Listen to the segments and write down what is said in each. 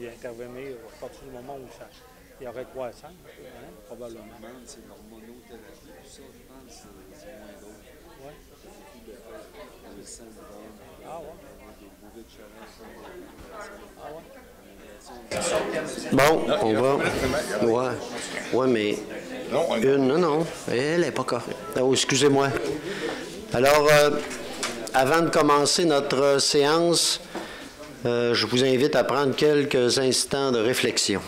intervenir à partir du moment où il y aurait croissance, hein, probablement. C'est l'hormonothérapie, tout ça, je pense, c'est moins drôle. Oui. Beaucoup de le syndrome, Ah ouais. des bourrées de chaleur. Bon, on va. Ouais, mais. Non, elle n'est pas correcte. Oh, excusez-moi. Alors, avant de commencer notre séance, je vous invite à prendre quelques instants de réflexion.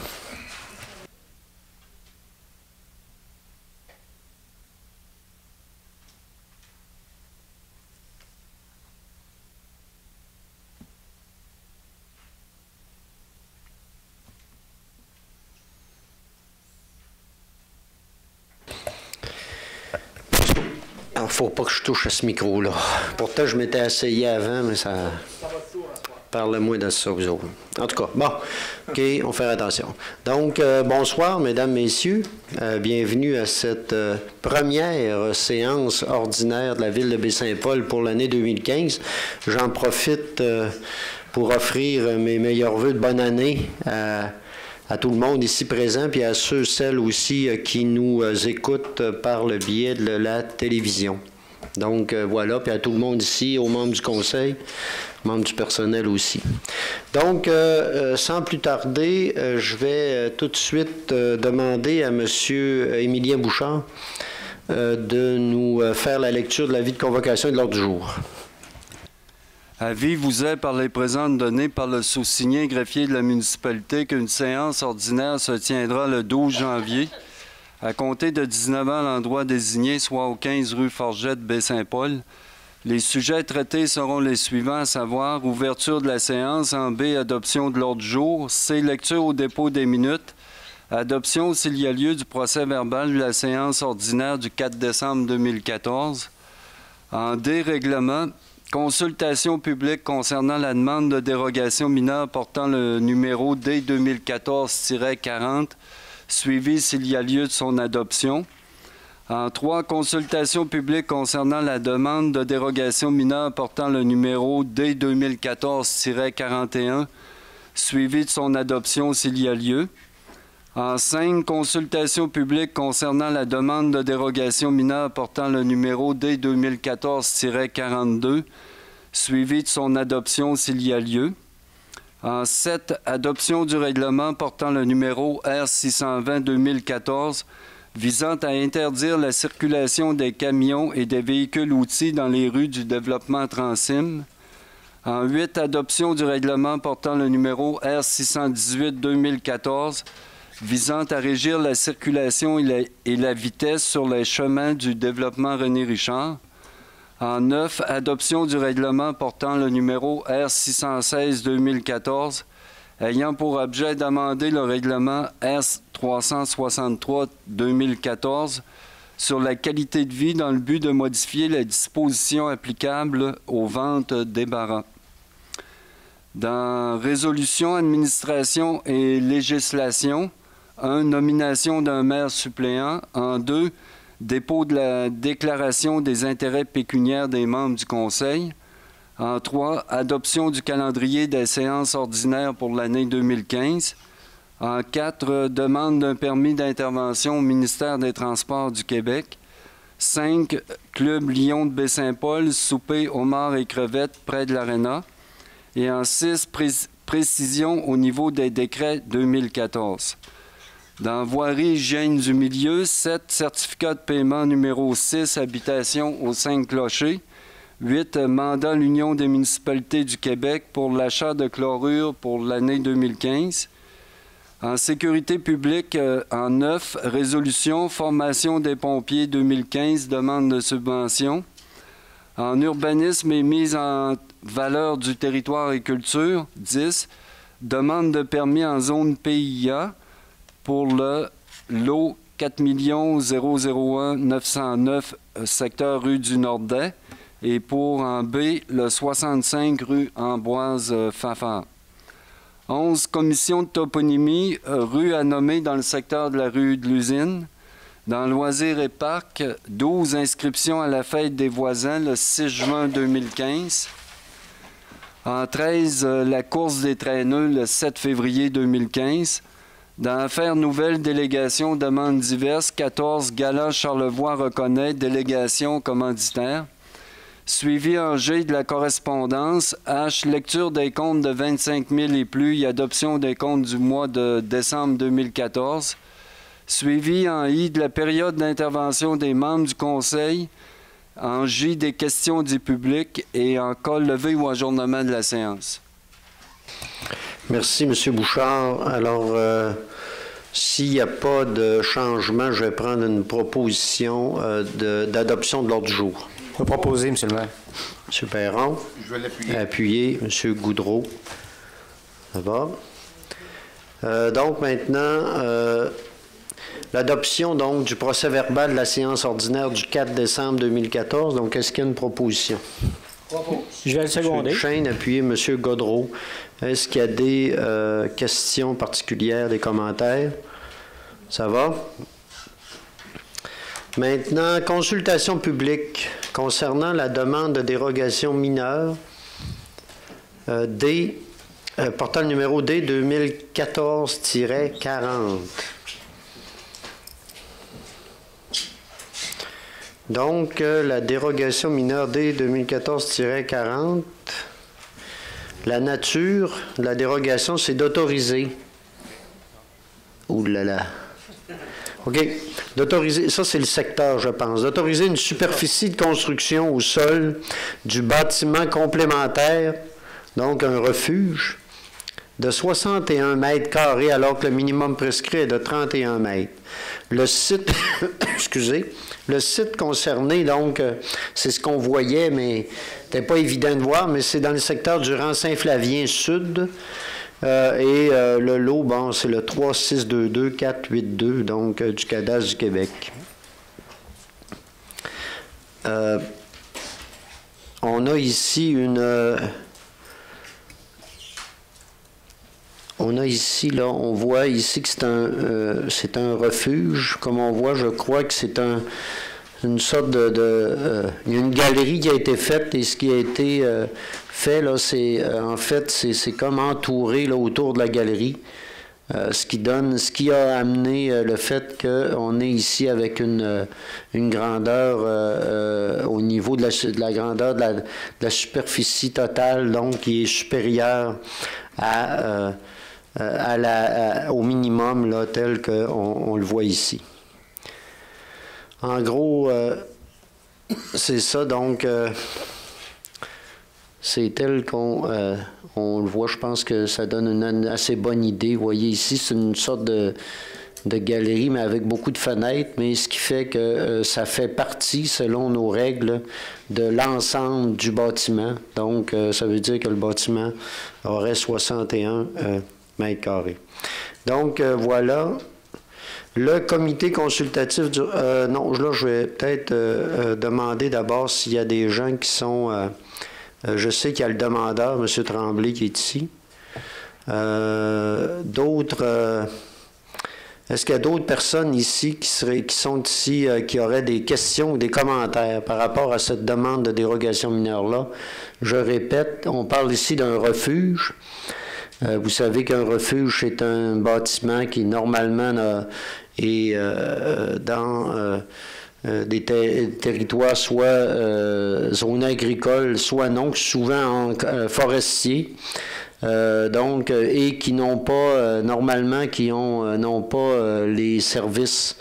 Il ne faut pas que je touche à ce micro-là. Pourtant, je m'étais essayé avant, mais ça... Parle-moi de ça, vous autres. En tout cas, bon, OK, on fait attention. Donc, bonsoir, mesdames, messieurs. Bienvenue à cette première séance ordinaire de la Ville de Baie-Saint-Paul pour l'année 2015. J'en profite pour offrir mes meilleurs vœux de bonne année à tout le monde ici présent, puis à ceux, celles aussi qui nous écoutent par le biais de la télévision. Donc, voilà, puis à tout le monde ici, aux membres du conseil, membres du personnel aussi. Donc, sans plus tarder, je vais tout de suite demander à M. Émilien Bouchard de nous faire la lecture de l'avis de convocation et de l'ordre du jour. Avis vous est par les présentes données par le sous-signé greffier de la municipalité qu'une séance ordinaire se tiendra le 12 janvier à compter de 19 ans à l'endroit désigné, soit au 15 rue Forgette, Baie-Saint-Paul. Les sujets traités seront les suivants, à savoir ouverture de la séance, en B, adoption de l'ordre du jour, C, lecture au dépôt des minutes, adoption s'il y a lieu du procès verbal de la séance ordinaire du 4 décembre 2014, en D, règlement, consultation publique concernant la demande de dérogation mineure portant le numéro D 2014-40, suivi s'il y a lieu de son adoption. En 3, consultation publique concernant la demande de dérogation mineure portant le numéro D 2014-41, suivi de son adoption s'il y a lieu. En 5, consultation publique concernant la demande de dérogation mineure portant le numéro D 2014-42, suivi de son adoption s'il y a lieu. En 7, adoption du règlement portant le numéro R620-2014 visant à interdire la circulation des camions et des véhicules-outils dans les rues du développement Transim. En 8, adoption du règlement portant le numéro R618-2014 visant à régir la circulation et la vitesse sur les chemins du développement René-Richard. En 9, adoption du règlement portant le numéro R616-2014 ayant pour objet d'amender le règlement R363-2014 sur la qualité de vie dans le but de modifier les dispositions applicables aux ventes débarras. Dans Résolution, Administration et Législation, 1. Nomination d'un maire suppléant. En 2. Dépôt de la déclaration des intérêts pécuniaires des membres du Conseil. En 3. Adoption du calendrier des séances ordinaires pour l'année 2015. En 4. Demande d'un permis d'intervention au ministère des Transports du Québec. 5. Club Lion de Baie-Saint-Paul, souper homards et crevettes près de l'Aréna. Et en 6. Précision au niveau des décrets 2014. Dans Voirie hygiène du milieu, 7. Certificat de paiement numéro 6, habitation aux 5 clochers. 8. Mandat l'Union des municipalités du Québec pour l'achat de chlorure pour l'année 2015. En sécurité publique, en 9. Résolution, formation des pompiers 2015, demande de subvention. En urbanisme et mise en valeur du territoire et culture, 10. Demande de permis en zone PIA pour le lot 4 001 909 secteur rue du Nordais et pour en B, le 65 rue Ambroise-Fafard. 11. Commission de toponymie, rue à nommer dans le secteur de la rue de l'Usine. Dans Loisirs et Parcs, 12. Inscription à la fête des voisins le 6 juin 2015. En 13, la course des traîneux le 7 février 2015. Dans l'affaire nouvelle délégation demandes diverses, 14, Gala Charlevoix reconnaît délégation commanditaire. Suivi en G de la correspondance, H, lecture des comptes de 25 000 et plus et adoption des comptes du mois de décembre 2014. Suivi en I de la période d'intervention des membres du Conseil, en J des questions du public et en K, levé ou ajournement de la séance. Merci, M. Bouchard. Alors, s'il n'y a pas de changement, je vais prendre une proposition d'adoption de l'ordre du jour. Je vais proposer, M. le maire. M. Perron. Je vais l'appuyer. Appuyé. M. Goudreau. Ça va. Donc, maintenant, l'adoption donc du procès-verbal de la séance ordinaire du 4 décembre 2014. Donc, est-ce qu'il y a une proposition? Je vais le seconder. M. Chêne, appuyé. M. Gaudreau. Est-ce qu'il y a des questions particulières, des commentaires? Ça va? Maintenant, consultation publique concernant la demande de dérogation mineure portant le numéro D 2014-40. Donc, la dérogation mineure D 2014-40, la nature de la dérogation, c'est d'autoriser. Ouh là là. OK. D'autoriser, ça c'est le secteur, je pense, d'autoriser une superficie de construction au sol du bâtiment complémentaire, donc un refuge, de 61 mètres carrés alors que le minimum prescrit est de 31 mètres. Le site, excusez, le site concerné, donc, c'est ce qu'on voyait, mais c'était pas évident de voir, mais c'est dans le secteur du rang Saint-Flavien Sud. Le lot, bon, c'est le 3622482, donc du cadastre du Québec. On a ici une... on voit ici que c'est un refuge. Comme on voit, je crois que c'est une sorte il y a une galerie qui a été faite et ce qui a été fait, là, c'est comme entouré là, autour de la galerie. Ce qui a amené le fait qu'on est ici avec une grandeur au niveau de la grandeur de la superficie totale, donc qui est supérieure au minimum là, tel qu'on le voit ici. En gros, c'est ça, donc c'est tel qu'on le voit, je pense que ça donne une assez bonne idée. Vous voyez ici, c'est une sorte de galerie, mais avec beaucoup de fenêtres, mais ce qui fait que ça fait partie, selon nos règles, de l'ensemble du bâtiment. Donc, ça veut dire que le bâtiment aurait 61 mètres carrés. Donc, voilà. Le comité consultatif du... non, là, je vais peut-être demander d'abord s'il y a des gens qui sont... je sais qu'il y a le demandeur, M. Tremblay, qui est ici. D'autres... est-ce qu'il y a d'autres personnes ici qui sont ici, qui auraient des questions ou des commentaires par rapport à cette demande de dérogation mineure-là? Je répète, on parle ici d'un refuge. Vous savez qu'un refuge, c'est un bâtiment qui, normalement, est dans des territoires soit zones agricoles, soit non, souvent forestiers. Donc, et qui n'ont pas, normalement, qui n'ont pas les services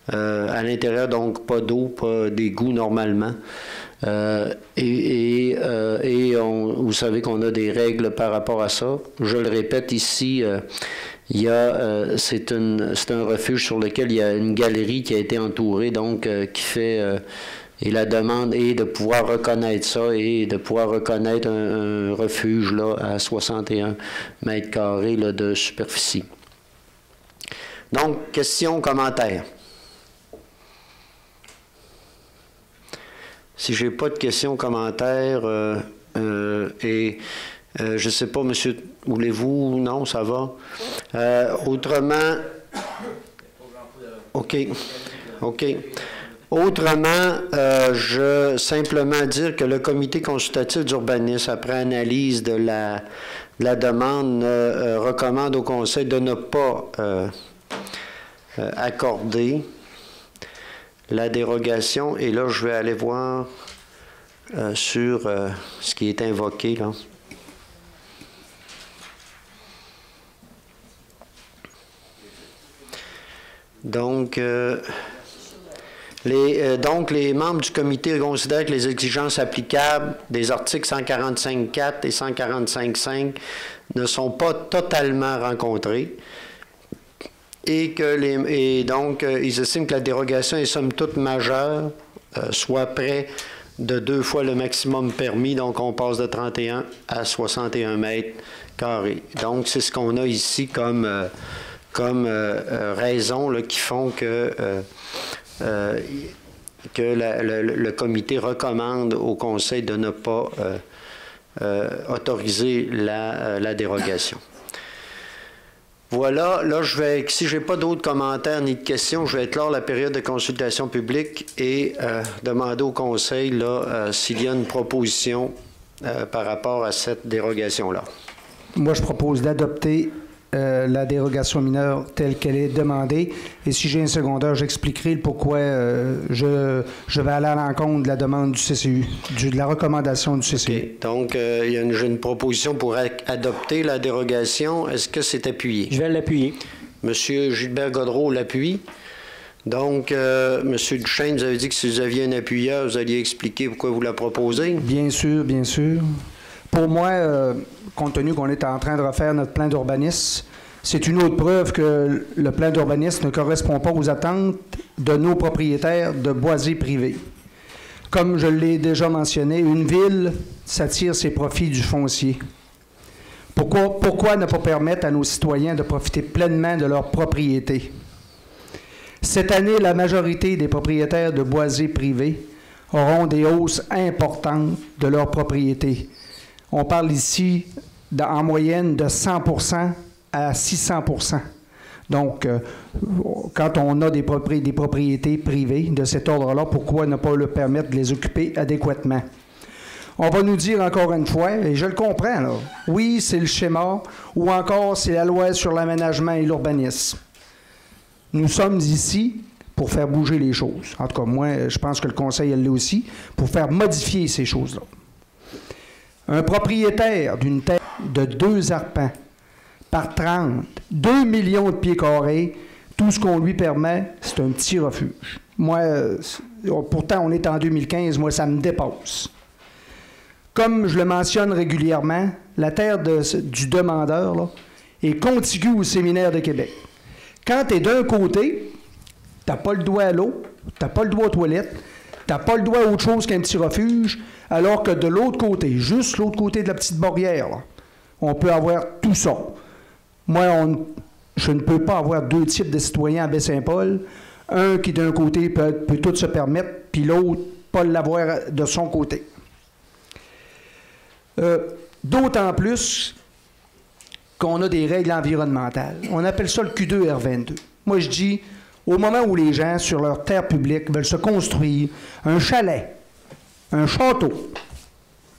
à l'intérieur, donc pas d'eau, pas d'égout normalement. Vous savez qu'on a des règles par rapport à ça. Je le répète ici, c'est un refuge sur lequel il y a une galerie qui a été entourée, donc qui fait... et la demande est de pouvoir reconnaître ça et de pouvoir reconnaître un refuge là, à 61 mètres carrés là, de superficie. Donc, questions, commentaires? Si je n'ai pas de questions, commentaires, je ne sais pas, monsieur, voulez-vous? Non, ça va. Autrement... OK. Autrement, je simplement dire que le comité consultatif d'urbanisme, après analyse de la demande, recommande au conseil de ne pas accorder la dérogation. Et là, je vais aller voir sur ce qui est invoqué, là. Donc, les membres du comité considèrent que les exigences applicables des articles 145.4 et 145.5 ne sont pas totalement rencontrées et donc ils estiment que la dérogation est somme toute majeure, soit près de 2 fois le maximum permis, donc on passe de 31 à 61 mètres carrés. Donc c'est ce qu'on a ici comme raison là, qui font que le comité recommande au conseil de ne pas autoriser la dérogation. Voilà, là si je n'ai pas d'autres commentaires ni de questions, je vais clore la période de consultation publique et demander au conseil s'il y a une proposition par rapport à cette dérogation-là. Moi, je propose d'adopter la dérogation mineure telle qu'elle est demandée. Et si j'ai un secondaire, j'expliquerai pourquoi je vais aller à l'encontre de la demande du CCU, de la recommandation du CCU. Okay. Donc, j'ai une proposition pour adopter la dérogation. Est-ce que c'est appuyé? Je vais l'appuyer. Monsieur Gilbert Godreau l'appuie. Donc, Monsieur Duchesne, vous avez dit que si vous aviez un appuyeur, vous alliez expliquer pourquoi vous la proposez? Bien sûr, bien sûr. Pour moi, compte tenu qu'on est en train de refaire notre plan d'urbanisme, c'est une autre preuve que le plan d'urbanisme ne correspond pas aux attentes de nos propriétaires de boisés privés. Comme je l'ai déjà mentionné, une ville, ça tire ses profits du foncier. Pourquoi ne pas permettre à nos citoyens de profiter pleinement de leur propriété? Cette année, la majorité des propriétaires de boisés privés auront des hausses importantes de leur propriété. On parle ici en moyenne de 100% à 600%. Donc, quand on a des propriétés privées de cet ordre-là, pourquoi ne pas leur permettre de les occuper adéquatement? On va nous dire encore une fois, et je le comprends, là, oui, c'est le schéma, ou encore c'est la loi sur l'aménagement et l'urbanisme. Nous sommes ici pour faire bouger les choses. En tout cas, moi, je pense que le conseil elle l'est aussi, pour faire modifier ces choses-là. Un propriétaire d'une terre de 2 arpents par 30, 2 millions de pieds carrés, tout ce qu'on lui permet, c'est un petit refuge. Moi, pourtant, on est en 2015, moi, ça me dépasse. Comme je le mentionne régulièrement, la terre du demandeur là, est contiguë au séminaire de Québec. Quand tu es d'un côté, tu n'as pas le droit à l'eau, tu n'as pas le droit aux toilettes, tu n'as pas le droit à autre chose qu'un petit refuge, alors que de l'autre côté, juste l'autre côté de la petite barrière, là, on peut avoir tout ça. Moi, je ne peux pas avoir 2 types de citoyens à Baie-Saint-Paul, un qui d'un côté peut tout se permettre, puis l'autre pas l'avoir de son côté. D'autant plus qu'on a des règles environnementales. On appelle ça le Q2R22. Moi, je dis, au moment où les gens, sur leur terre publique, veulent se construire un chalet, un château,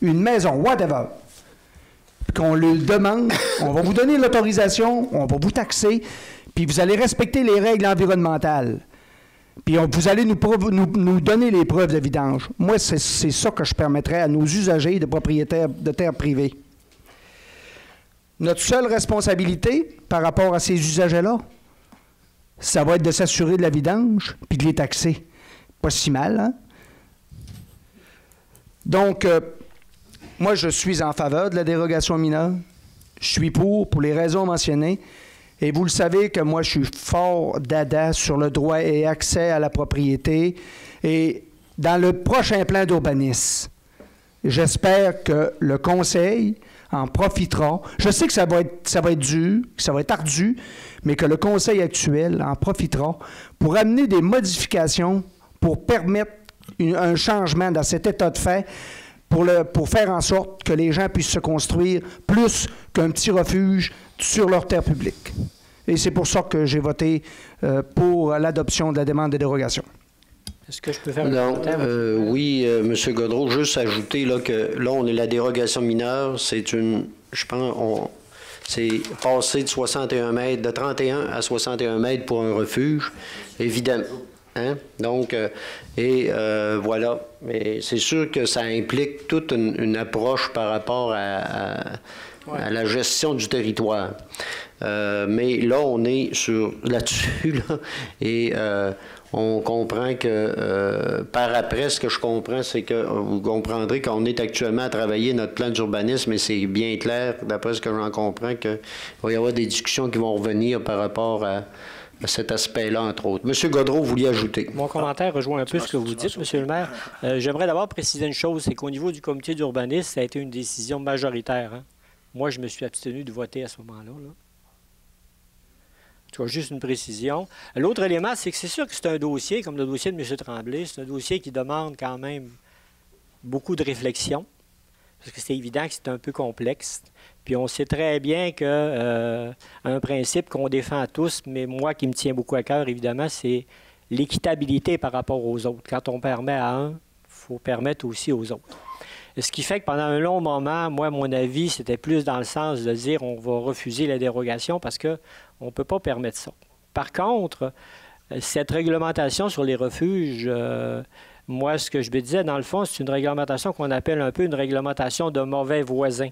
une maison, whatever, qu'on le demande, on va vous donner l'autorisation, on va vous taxer, puis vous allez respecter les règles environnementales. Puis vous allez nous donner les preuves de vidange. Moi, c'est ça que je permettrais à nos usagers de propriétaires de terres privées. Notre seule responsabilité par rapport à ces usagers-là, ça va être de s'assurer de la vidange puis de les taxer. Pas si mal, hein? Donc, moi, je suis en faveur de la dérogation mineure. Je suis pour les raisons mentionnées. Et vous le savez que moi, je suis fort dada sur le droit et accès à la propriété. Et dans le prochain plan d'urbanisme, j'espère que le Conseil en profitera. Je sais que ça va être dur, que ça va être ardu, mais que le Conseil actuel en profitera pour amener des modifications pour permettre un changement dans cet état de fait pour faire en sorte que les gens puissent se construire plus qu'un petit refuge sur leur terre publique. Et c'est pour ça que j'ai voté pour l'adoption de la demande de dérogation. Est-ce que je peux faire un Non, commentaire? oui, M. Gaudreau, juste ajouter là, que là, on est la dérogation mineure, c'est une, je pense, c'est passé de 61 mètres, de 31 à 61 mètres pour un refuge, évidemment. Hein? Donc, voilà. Mais c'est sûr que ça implique toute une approche par rapport à la gestion du territoire. Mais là, on est là-dessus, là, et on comprend que, par après, ce que je comprends, c'est que vous comprendrez qu'on est actuellement à travailler notre plan d'urbanisme, et c'est bien clair, d'après ce que j'en comprends, qu'il va y avoir des discussions qui vont revenir par rapport à cet aspect-là, entre autres. M. Gaudreau, vous vouliez ajouter? Mon commentaire rejoint un peu ce que vous dites, M. le maire. J'aimerais d'abord préciser une chose, c'est qu'au niveau du comité d'urbanisme, ça a été une décision majoritaire. Hein? Moi, je me suis abstenu de voter à ce moment-là. Là. En tout cas, juste une précision. L'autre élément, c'est que c'est sûr que c'est un dossier, comme le dossier de M. Tremblay, c'est un dossier qui demande quand même beaucoup de réflexion, parce que c'est évident que c'est un peu complexe. Puis on sait très bien un principe qu'on défend tous, mais moi qui me tient beaucoup à cœur, évidemment, c'est l'équitabilité par rapport aux autres. Quand on permet à un, il faut permettre aussi aux autres. Ce qui fait que pendant un long moment, moi, mon avis, c'était plus dans le sens de dire on va refuser la dérogation parce qu'on ne peut pas permettre ça. Par contre, cette réglementation sur les refuges, moi, ce que je me disais, dans le fond, c'est une réglementation qu'on appelle un peu une réglementation de mauvais voisin.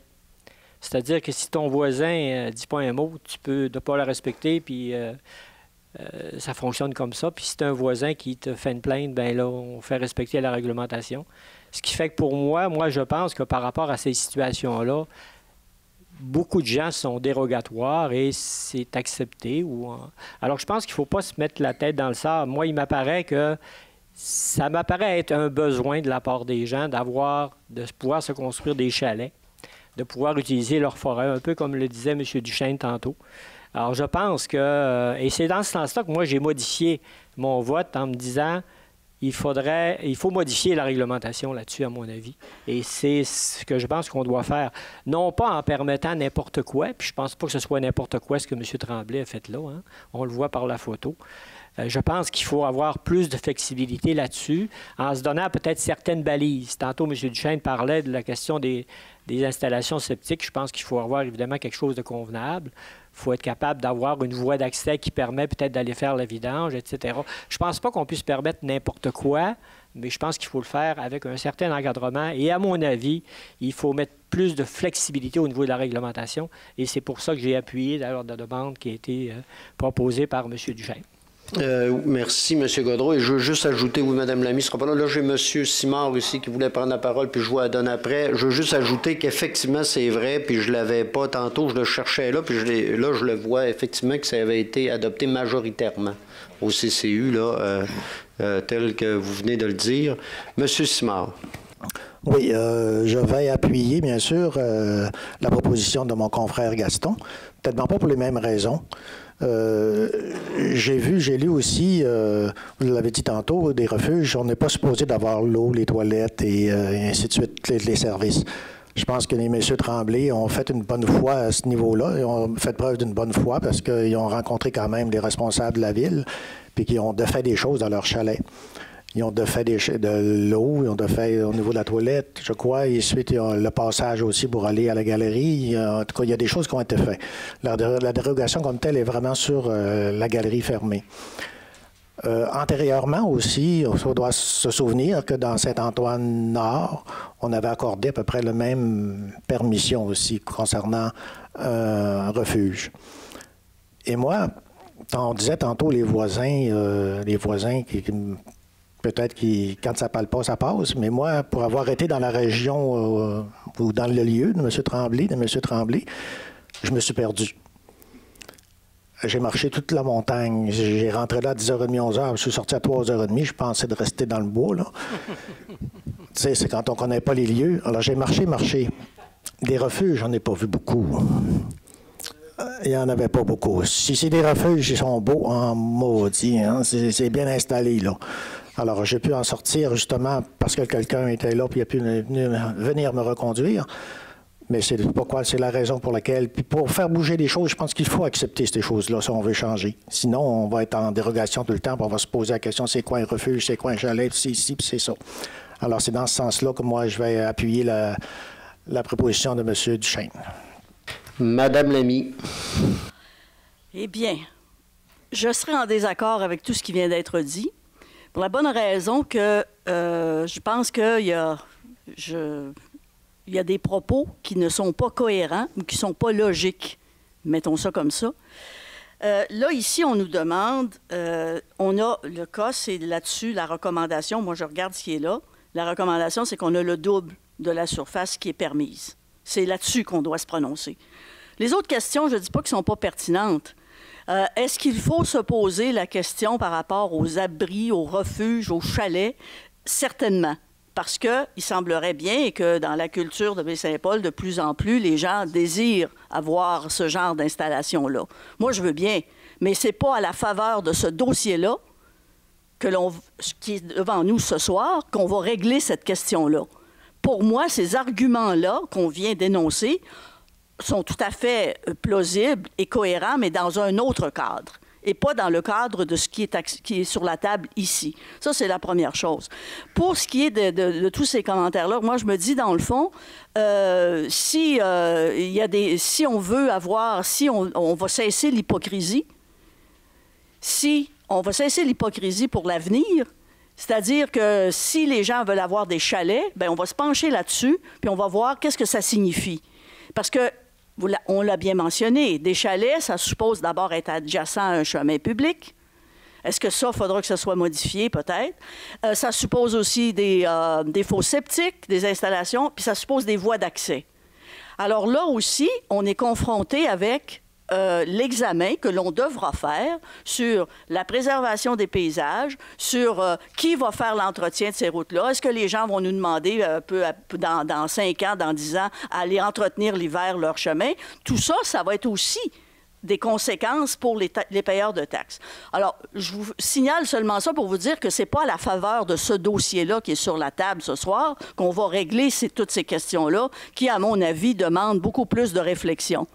C'est-à-dire que si ton voisin ne dit pas un mot, tu peux ne pas le respecter, puis ça fonctionne comme ça. Puis si tu as un voisin qui te fait une plainte, bien là, on fait respecter la réglementation. Ce qui fait que pour moi, je pense que par rapport à ces situations-là, beaucoup de gens sont dérogatoires et c'est accepté. Alors je pense qu'il ne faut pas se mettre la tête dans le sable. Moi, il m'apparaît que ça m'apparaît être un besoin de la part des gens de pouvoir se construire des chalets, de pouvoir utiliser leur forêt, un peu comme le disait M. Duchesne tantôt. Alors, je pense que, et c'est dans ce sens-là que moi, j'ai modifié mon vote en me disant il faut modifier la réglementation là-dessus, à mon avis. Et c'est ce que je pense qu'on doit faire. Non pas en permettant n'importe quoi, puis je pense pas que ce soit n'importe quoi ce que M. Tremblay a fait là, hein. On le voit par la photo. Je pense qu'il faut avoir plus de flexibilité là-dessus, en se donnant peut-être certaines balises. Tantôt, M. Duchesne parlait de la question des installations septiques. Je pense qu'il faut avoir évidemment quelque chose de convenable. Il faut être capable d'avoir une voie d'accès qui permet peut-être d'aller faire la vidange, etc. Je ne pense pas qu'on puisse permettre n'importe quoi, mais je pense qu'il faut le faire avec un certain encadrement. Et à mon avis, il faut mettre plus de flexibilité au niveau de la réglementation. Et c'est pour ça que j'ai appuyé d'ailleurs la demande qui a été proposée par M. Duchesne. Merci, M. Gaudreau. Et je veux juste ajouter, oui, Mme Lamy ne sera pas là. Là, j'ai M. Simard ici qui voulait prendre la parole, puis je vous la donne après. Je veux juste ajouter qu'effectivement, c'est vrai, puis je ne l'avais pas tantôt, je le cherchais là, puis là, je le vois effectivement que ça avait été adopté majoritairement au CCU, là, tel que vous venez de le dire. M. Simard. Oui, je vais appuyer, bien sûr, la proposition de mon confrère Gaston, peut-être pas pour les mêmes raisons. J'ai lu aussi, vous l'avez dit tantôt, des refuges, on n'est pas supposé d'avoir l'eau, les toilettes et ainsi de suite, les services. Je pense que les messieurs Tremblay ont fait une bonne foi à ce niveau-là. Ils ont fait preuve d'une bonne foi parce qu'ils ont rencontré quand même les responsables de la ville puis qu'ils ont fait des choses dans leur chalet. Ils ont fait de l'eau, ils ont fait au niveau de la toilette, je crois, et ensuite il y a le passage aussi pour aller à la galerie. En tout cas, il y a des choses qui ont été faites. La dérogation comme telle est vraiment sur la galerie fermée. Antérieurement aussi, on doit se souvenir que dans Saint-Antoine-Nord, on avait accordé à peu près la même permission aussi concernant un refuge. Et moi, on disait tantôt les voisins qui peut-être que quand ça parle pas, ça passe. Mais moi, pour avoir été dans la région ou dans le lieu de M. Tremblay, je me suis perdu. J'ai marché toute la montagne. J'ai rentré là à 10h30, 11h. Je suis sorti à 3h30. Je pensais de rester dans le bois, là. Tu sais, c'est quand on ne connaît pas les lieux. Alors, j'ai marché. Des refuges, j'en ai pas vu beaucoup. Il n'y en avait pas beaucoup. Si c'est des refuges, ils sont beaux en maudit. Hein? C'est bien installé, là. Alors, j'ai pu en sortir justement parce que quelqu'un était là et il a pu venir me reconduire. Mais c'est pourquoi, c'est la raison pour laquelle. Puis pour faire bouger les choses, je pense qu'il faut accepter ces choses-là si on veut changer. Sinon, on va être en dérogation tout le temps, puis on va se poser la question, c'est quoi un refuge, c'est quoi un chalet, puis c'est ici, puis c'est ça. Alors, c'est dans ce sens-là que moi, je vais appuyer la proposition de M. Duchesne. Madame Lamy. Eh bien, je serai en désaccord avec tout ce qui vient d'être dit, pour la bonne raison que je pense qu'il y a... Il y a des propos qui ne sont pas cohérents ou qui ne sont pas logiques. Mettons ça comme ça. Là, ici, on nous demande, on a le cas, c'est là-dessus la recommandation. Moi, je regarde ce qui est là. La recommandation, c'est qu'on a le double de la surface qui est permise. C'est là-dessus qu'on doit se prononcer. Les autres questions, je ne dis pas qu'elles ne sont pas pertinentes. Est-ce qu'il faut se poser la question par rapport aux abris, aux refuges, aux chalets? Certainement. Parce qu'il semblerait bien que dans la culture de Baie-Saint-Paul, de plus en plus, les gens désirent avoir ce genre d'installation-là. Moi, je veux bien, mais ce n'est pas à la faveur de ce dossier-là qui est devant nous ce soir qu'on va régler cette question-là. Pour moi, ces arguments-là qu'on vient d'énoncer sont tout à fait plausibles et cohérents, mais dans un autre cadre, et pas dans le cadre de ce qui est sur la table ici. Ça, c'est la première chose. Pour ce qui est de tous ces commentaires-là, moi, je me dis, dans le fond, si on veut avoir, si on va cesser l'hypocrisie, si on va cesser l'hypocrisie pour l'avenir, c'est-à-dire que si les gens veulent avoir des chalets, bien, on va se pencher là-dessus, puis on va voir qu'est-ce que ça signifie. Parce que on l'a bien mentionné, des chalets, ça suppose d'abord être adjacent à un chemin public. Est-ce que ça, il faudra que ça soit modifié, peut-être? Ça suppose aussi des fosses septiques, des installations, puis ça suppose des voies d'accès. Alors là aussi, on est confronté avec l'examen que l'on devra faire sur la préservation des paysages, sur qui va faire l'entretien de ces routes-là. Est-ce que les gens vont nous demander dans 5 ans, dans 10 ans, à aller entretenir l'hiver leur chemin? Tout ça, ça va être aussi des conséquences pour les payeurs de taxes. Alors, je vous signale seulement ça pour vous dire que ce n'est pas à la faveur de ce dossier-là qui est sur la table ce soir qu'on va régler toutes ces questions-là qui, à mon avis, demandent beaucoup plus de réflexion.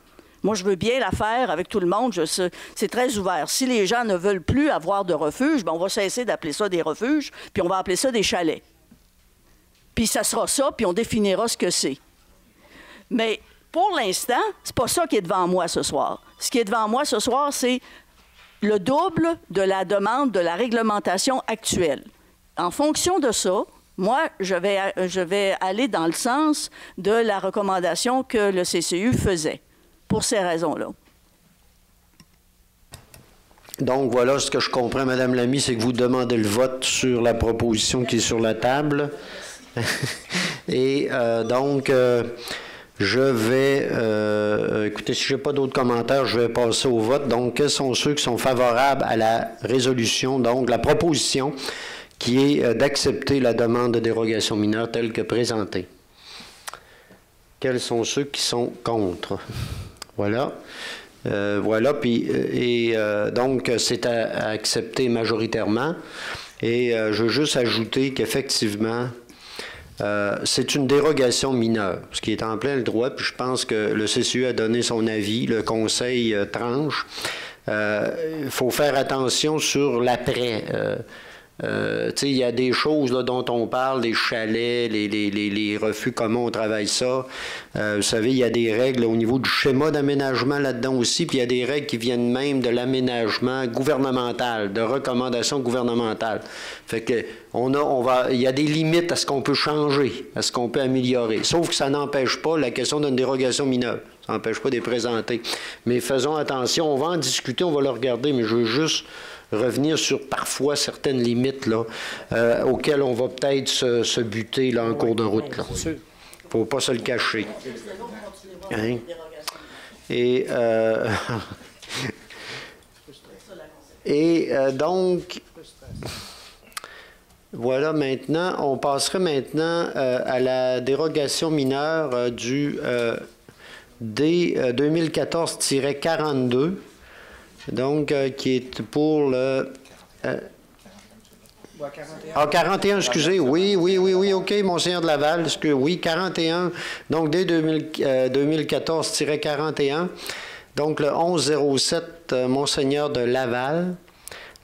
Moi, je veux bien la faire avec tout le monde. C'est très ouvert. Si les gens ne veulent plus avoir de refuge, bien, on va cesser d'appeler ça des refuges, puis on va appeler ça des chalets. Puis ça sera ça, puis on définira ce que c'est. Mais pour l'instant, c'est pas ça qui est devant moi ce soir. Ce qui est devant moi ce soir, c'est le double de la demande de la réglementation actuelle. En fonction de ça, moi, je vais aller dans le sens de la recommandation que le CCU faisait. Pour ces raisons-là. Donc, voilà ce que je comprends, Mme Lamy, c'est que vous demandez le vote sur la proposition qui est sur la table. Et donc, je vais... écoutez, si je n'ai pas d'autres commentaires, je vais passer au vote. Donc, quels sont ceux qui sont favorables à la résolution, donc la proposition qui est d'accepter la demande de dérogation mineure telle que présentée? Quels sont ceux qui sont contre? Voilà. Voilà, puis donc c'est à accepter majoritairement. Et je veux juste ajouter qu'effectivement, c'est une dérogation mineure, ce qui est en plein le droit, puis je pense que le CCU a donné son avis, le Conseil tranche. Il faut faire attention sur l'après. Il y a des choses là, dont on parle, les chalets, les refus, comment on travaille ça. Vous savez, il y a des règles au niveau du schéma d'aménagement là-dedans aussi, puis il y a des règles qui viennent même de l'aménagement gouvernemental, de recommandations gouvernementales. Fait que il y a des limites à ce qu'on peut changer, à ce qu'on peut améliorer. Sauf que ça n'empêche pas la question d'une dérogation mineure. Ça n'empêche pas de les présenter. Mais faisons attention, on va en discuter, on va le regarder, mais je veux juste revenir sur parfois certaines limites là, auxquelles on va peut-être se buter là, en cours de route. Il ne faut pas se le cacher. Hein? Et, donc, voilà maintenant, on passerait maintenant à la dérogation mineure du D 2014-42. Donc, qui est pour le Ah, 41, excusez. Oui, OK, Monseigneur de Laval. Oui, 41. Donc, dès 2014-41. Donc, le 1107, Monseigneur de Laval.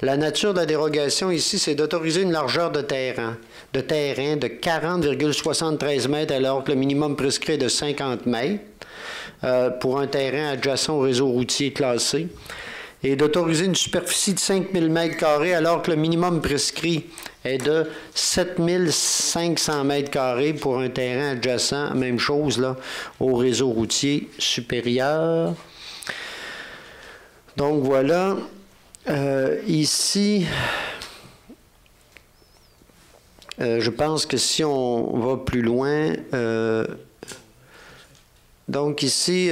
La nature de la dérogation ici, c'est d'autoriser une largeur de terrain de 40,73 mètres alors que le minimum prescrit est de 50 mètres pour un terrain adjacent au réseau routier classé et d'autoriser une superficie de 5000 mètres carrés alors que le minimum prescrit est de 7500 mètres carrés pour un terrain adjacent, même chose là, au réseau routier supérieur. Donc voilà. Ici, je pense que si on va plus loin, donc ici,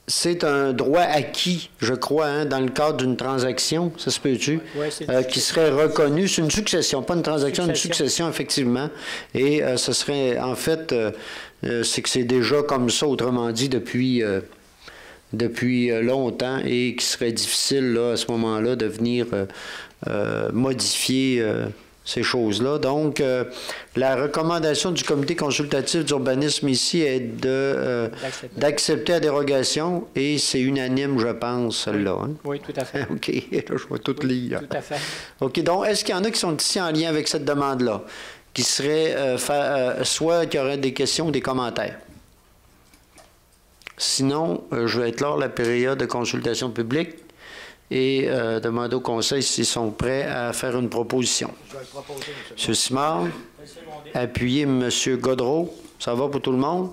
c'est un droit acquis, je crois, hein, dans le cadre d'une transaction, ça se peut-tu, qui serait reconnu. C'est une succession, pas une transaction, une succession, effectivement. Et ce serait, en fait, c'est que c'est déjà comme ça, autrement dit, depuis longtemps et qu'il serait difficile là, à ce moment-là de venir modifier ces choses-là. Donc, la recommandation du comité consultatif d'urbanisme ici est d'accepter la dérogation et c'est unanime, je pense, celle-là. Hein? Oui, tout à fait. OK, là, je vais tout lire. Tout à fait. OK, donc, est-ce qu'il y en a qui sont ici en lien avec cette demande-là, qui seraient, soit qu'il y aurait des questions ou des commentaires? Sinon, je vais éclore la période de consultation publique et demander au Conseil s'ils sont prêts à faire une proposition. Je vais le proposer, M. Simard. Appuyez M. Godreau. Ça va pour tout le monde?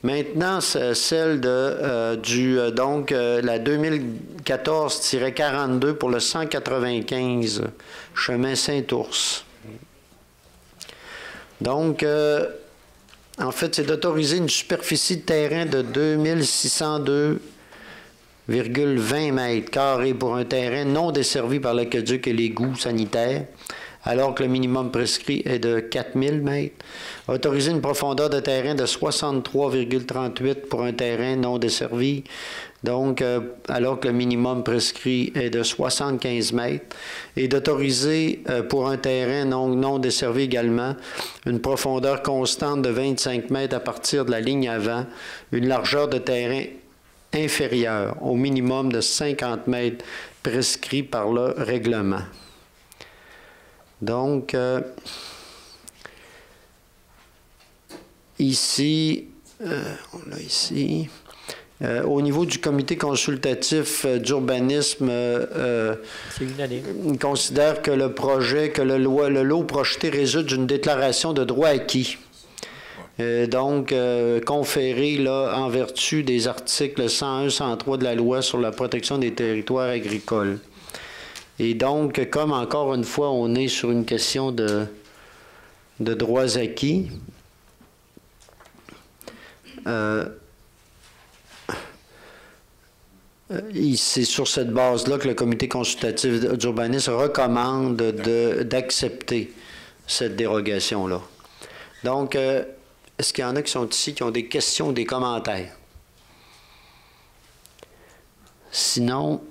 Maintenant, celle de, la 2014-42 pour le 195 chemin Saint-Ours. Donc, en fait, c'est d'autoriser une superficie de terrain de 2602,20 mètres carrés pour un terrain non desservi par l'aqueduc et l'égout sanitaire, alors que le minimum prescrit est de 4000 mètres. Autoriser une profondeur de terrain de 63,38 pour un terrain non desservi, donc alors que le minimum prescrit est de 75 mètres. Et d'autoriser pour un terrain non desservi également une profondeur constante de 25 mètres à partir de la ligne avant, une largeur de terrain inférieure au minimum de 50 mètres prescrit par le règlement. Donc, ici, on l'a ici. Au niveau du comité consultatif d'urbanisme, il considère que le projet, que le lot projeté résulte d'une déclaration de droit acquis. Donc, conféré là, en vertu des articles 101-103 de la loi sur la protection des territoires agricoles. Et donc, comme encore une fois, on est sur une question de droits acquis, c'est sur cette base-là que le comité consultatif d'urbanisme recommande d'accepter cette dérogation-là. Donc, est-ce qu'il y en a qui sont ici qui ont des questions ou des commentaires? Sinon,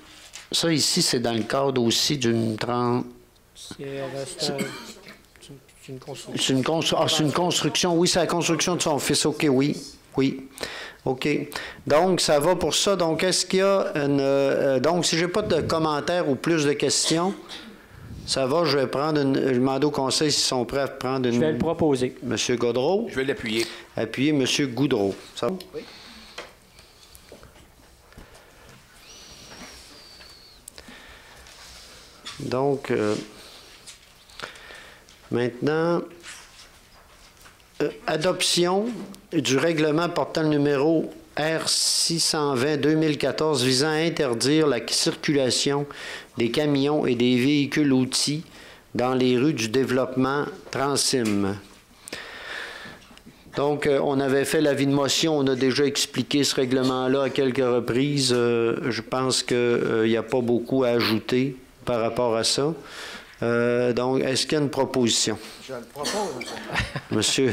ça ici, c'est dans le cadre aussi d'une C'est une construction. C'est une construction. Oui, c'est la construction de son fils. OK, oui. Oui. OK. Donc, ça va pour ça. Donc, est-ce qu'il y a une... donc, si je n'ai pas de commentaires ou plus de questions, ça va, je vais demander au Conseil s'ils sont prêts à prendre une... Je vais le proposer. M. Godreau. Je vais l'appuyer. Appuyer M. Goudreau. Ça va? Oui. Donc, maintenant, adoption du règlement portant le numéro R620-2014 visant à interdire la circulation des camions et des véhicules outils dans les rues du développement Transim. Donc, on avait fait l'avis de motion, on a déjà expliqué ce règlement-là à quelques reprises. Je pense qu'il n'y a pas beaucoup à ajouter par rapport à ça. Donc, est-ce qu'il y a une proposition? Je le propose. Monsieur.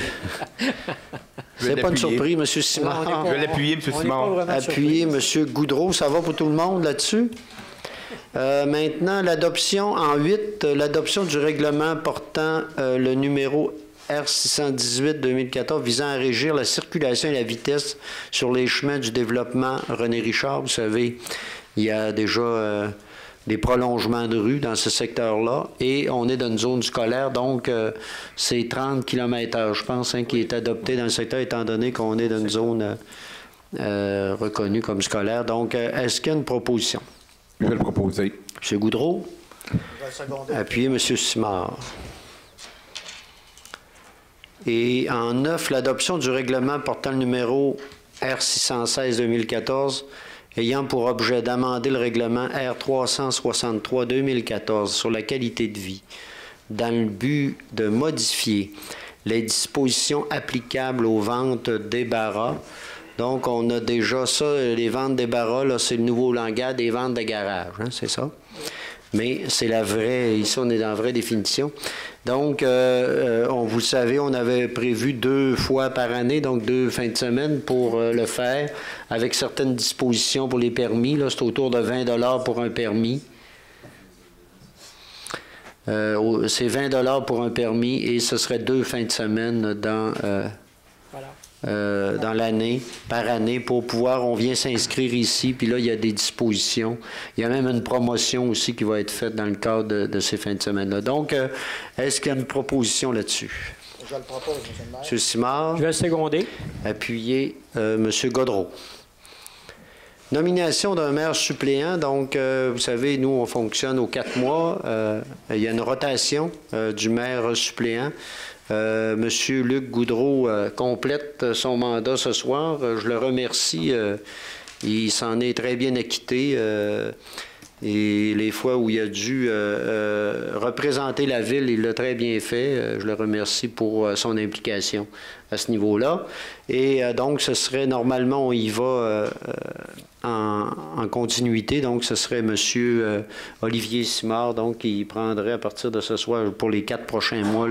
C'est pas une surprise, M. Simard. Je vais l'appuyer, M. Simard. Appuyer M. Goudreau. Ça va pour tout le monde là-dessus? Maintenant, l'adoption en 8, l'adoption du règlement portant le numéro R618-2014 visant à régir la circulation et la vitesse sur les chemins du développement René Richard. Vous savez, il y a déjà des prolongements de rues dans ce secteur-là et on est dans une zone scolaire, donc c'est 30 km/h, je pense, qui est adopté dans le secteur étant donné qu'on est dans une zone reconnue comme scolaire. Donc, est-ce qu'il y a une proposition? Je vais le proposer. M. Goudreau. Appuyez M. Simard. Et en 9, l'adoption du règlement portant le numéro R616-2014 ayant pour objet d'amender le règlement R363-2014 sur la qualité de vie dans le but de modifier les dispositions applicables aux ventes débarras. Donc, on a déjà ça, les ventes débarras, c'est le nouveau langage des ventes de garage, hein, c'est ça? Mais c'est la vraie, ici on est dans la vraie définition. Donc, vous le savez, on avait prévu 2 fois par année, donc 2 fins de semaine pour le faire, avec certaines dispositions pour les permis. Là, c'est autour de 20 $ pour un permis. C'est 20 $ pour un permis et ce serait 2 fins de semaine dans l'année, par année, pour pouvoir, on vient s'inscrire ici, puis là, il y a des dispositions. Il y a même une promotion aussi qui va être faite dans le cadre de ces fins de semaine-là. Donc, est-ce qu'il y a une proposition là-dessus? Je le propose, M. le maire. M. Simard. Je vais le seconder. Appuyez M. Gaudreau. Nomination d'un maire suppléant. Donc, vous savez, nous, on fonctionne aux 4 mois. Il y a une rotation du maire suppléant. Monsieur Luc Goudreau complète son mandat ce soir. Je le remercie. Il s'en est très bien acquitté. Et les fois où il a dû représenter la ville, il l'a très bien fait. Je le remercie pour son implication à ce niveau-là. Et donc, ce serait normalement, on y va en continuité. Donc, ce serait monsieur Olivier Simard, donc, qui prendrait à partir de ce soir pour les 4 prochains mois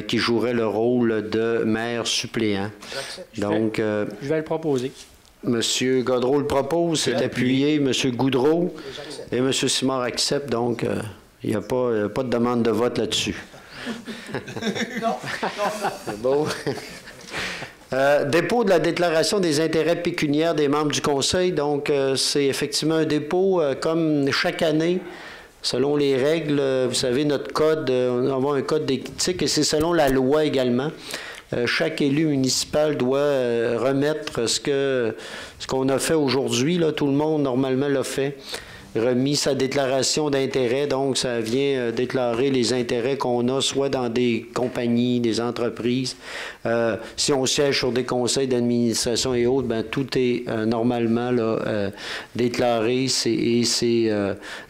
qui jouerait le rôle de maire suppléant. Donc, je vais le proposer. M. Gaudreau le propose, c'est appuyé. M. Goudreau et M. Simard acceptent. Donc, il n'y a pas de demande de vote là-dessus. C'est beau. Dépôt de la déclaration des intérêts pécuniaires des membres du Conseil. Donc, c'est effectivement un dépôt comme chaque année. Selon les règles, vous savez, notre code, on a un code d'éthique et c'est selon la loi également. Chaque élu municipal doit remettre ce qu'on a fait aujourd'hui. Tout le monde, normalement, l'a fait. Remis sa déclaration d'intérêt. Donc, ça vient déclarer les intérêts qu'on a, soit dans des compagnies, des entreprises. Si on siège sur des conseils d'administration et autres, ben, tout est normalement là, déclaré et c'est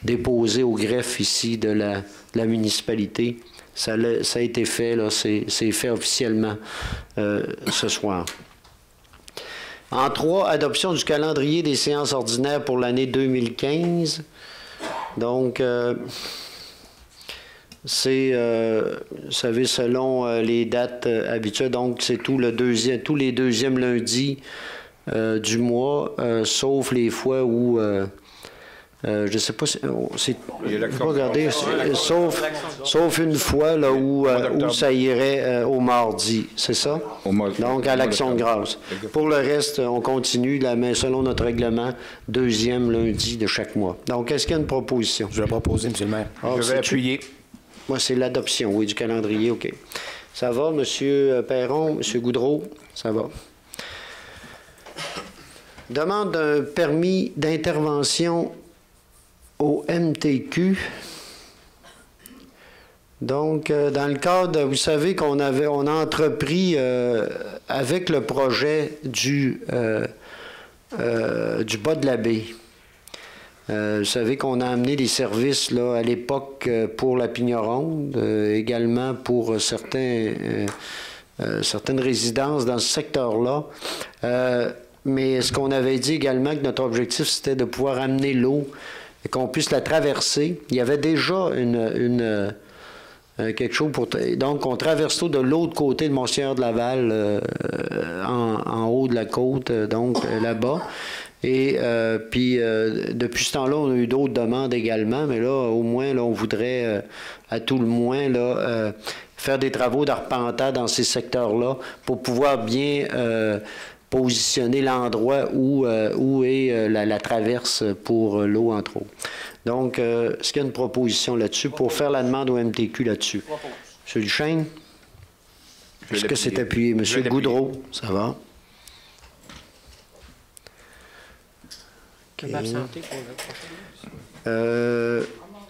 déposé au greffe ici de la municipalité. Ça a été fait, là, c'est fait officiellement ce soir. En 3, adoption du calendrier des séances ordinaires pour l'année 2015. Donc, c'est, vous savez, selon les dates habituelles, donc c'est tous les deuxièmes lundis du mois, sauf les fois où... je ne sais pas si... Regardez, sauf une fois là, où ça irait au mardi, c'est ça? Donc, à l'Action de grâce. Pour le reste, on continue, mais selon notre règlement, 2e lundi de chaque mois. Donc, est-ce qu'il y a une proposition? Je vais proposer, M. le maire. Je vais appuyer. Moi, c'est l'adoption, oui, du calendrier, OK. Ça va, M. Perron, M. Goudreau? Ça va. Demande d'un permis d'intervention au MTQ. Donc, dans le cadre, vous savez on a entrepris avec le projet du bas de la baie. Vous savez qu'on a amené des services là, à l'époque pour la Pigneronde, également pour certaines résidences dans ce secteur-là. Mais ce qu'on avait dit également que notre objectif, c'était de pouvoir amener l'eau et qu'on puisse la traverser. Il y avait déjà quelque chose pour... Donc, on traverse l'eau de l'autre côté de Monseigneur de Laval, en haut de la côte, donc là-bas. Et puis, depuis ce temps-là, on a eu d'autres demandes également, mais là, au moins, là, on voudrait, à tout le moins, là, faire des travaux d'arpentage dans ces secteurs-là pour pouvoir bien positionner l'endroit où est la traverse pour l'eau, entre autres. Donc, est-ce qu'il y a une proposition là-dessus pour faire la demande au MTQ là-dessus? M. Duchesne? Est-ce que c'est appuyé? M. Goudreau? Ça va? Je vais m'absenter pour le prochain.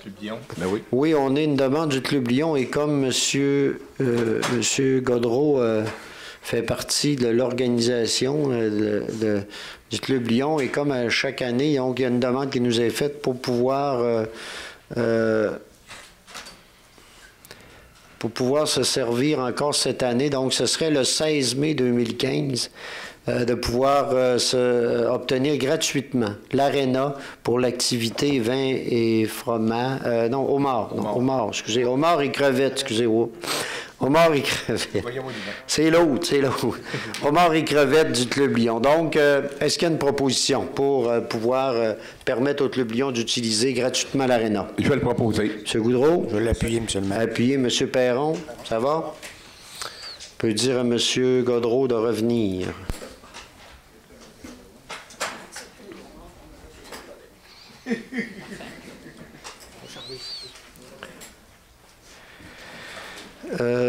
Club Lyon. Ben oui. Oui, on a une demande du Club Lyon et comme M. Godreau fait partie de l'organisation du Club Lyon et comme à chaque année, donc, il y a une demande qui nous est faite pour pouvoir se servir encore cette année. Donc, ce serait le 16 mai 2015 de pouvoir obtenir gratuitement l'aréna pour l'activité vin et fromage. Non, homard, excusez. Homard et crevettes, excusez-moi. Homard et crevettes. C'est l'autre. Homard et crevettes du Club Lyon. Donc, est-ce qu'il y a une proposition pour pouvoir permettre au Club Lyon d'utiliser gratuitement l'aréna? Je vais le proposer. M. Goudreau? Je vais l'appuyer, M. le maire. Appuyer, M. Perron. Ça va? On peut dire à M. Godreau de revenir.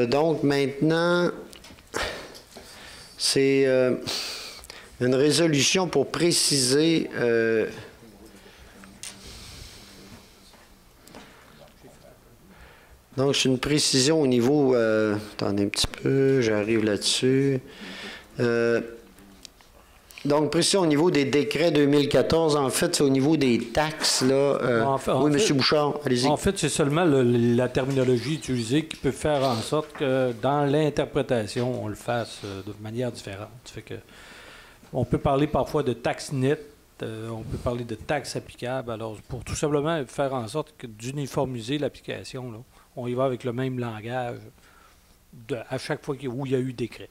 Donc maintenant, c'est une résolution pour préciser donc c'est une précision au niveau attendez un petit peu, j'arrive là-dessus. Donc, précision au niveau des décrets 2014, en fait, c'est au niveau des taxes, là. Oui, M. Bouchard, allez-y. En fait, c'est seulement la terminologie utilisée qui peut faire en sorte que dans l'interprétation, on le fasse de manière différente. Ça fait que on peut parler parfois de taxes nettes, on peut parler de taxes applicables. Alors, pour tout simplement faire en sorte d'uniformiser l'application, là, on y va avec le même langage à chaque fois où il y a eu décret.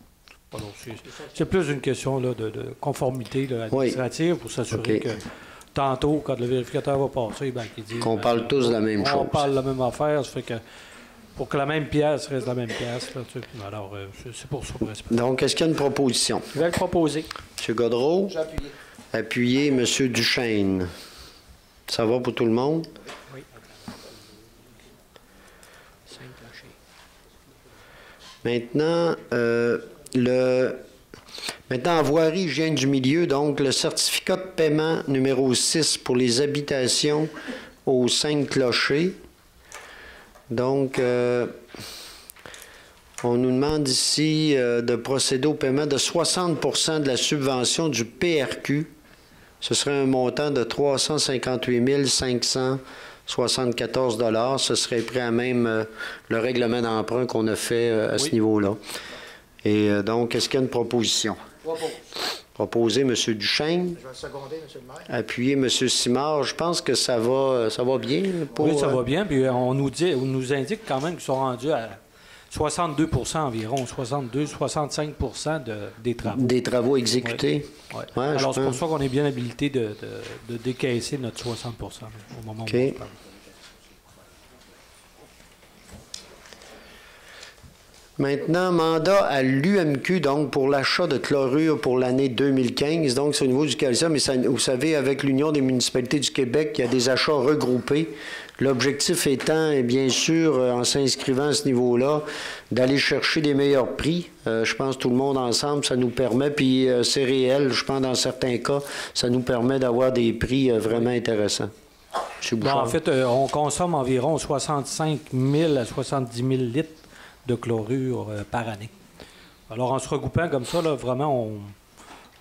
C'est plus une question là, de conformité là, administrative pour s'assurer que tantôt, quand le vérificateur va passer, qu'il dit qu'on parle tous de la même chose. On parle de la même affaire, ça fait que pour que la même pièce reste la même pièce. Là, tu sais. Alors, c'est pour ça. Donc, est-ce qu'il y a une proposition? Je vais le proposer. M. Godreau? J'ai appuyé. Appuyé, M. Duchesne. Ça va pour tout le monde? Oui. Maintenant, Maintenant, en voirie, hygiène du milieu, donc le certificat de paiement numéro 6 pour les habitations aux 5 clochers. Donc, on nous demande ici de procéder au paiement de 60 % de la subvention du PRQ. Ce serait un montant de 358 574 $. Ce serait prêt à même le règlement d'emprunt qu'on a fait à ce niveau-là. Et donc, est-ce qu'il y a une proposition? Proposer M. Duchesne. Je vais seconder, M. le maire. Appuyer M. Simard. Je pense que ça va bien. Pour, oui, ça va bien. Puis on nous indique quand même qu'ils sont rendus à 62 % environ, 62-65 % des travaux. Des travaux exécutés. Oui. Ouais, alors, c'est pour ça qu'on est bien habilité de décaisser notre 60 % au moment où on parle. Maintenant, mandat à l'UMQ, donc, pour l'achat de chlorure pour l'année 2015. Donc, c'est au niveau du calcium. Mais ça, vous savez, avec l'Union des municipalités du Québec, il y a des achats regroupés. L'objectif étant, bien sûr, en s'inscrivant à ce niveau-là, d'aller chercher des meilleurs prix. Je pense tout le monde ensemble, ça nous permet, puis c'est réel, je pense dans certains cas, ça nous permet d'avoir des prix vraiment intéressants. M. Bouchard. En fait, on consomme environ 65 000 à 70 000 litres de chlorure par année. Alors, en se regroupant comme ça, là, vraiment,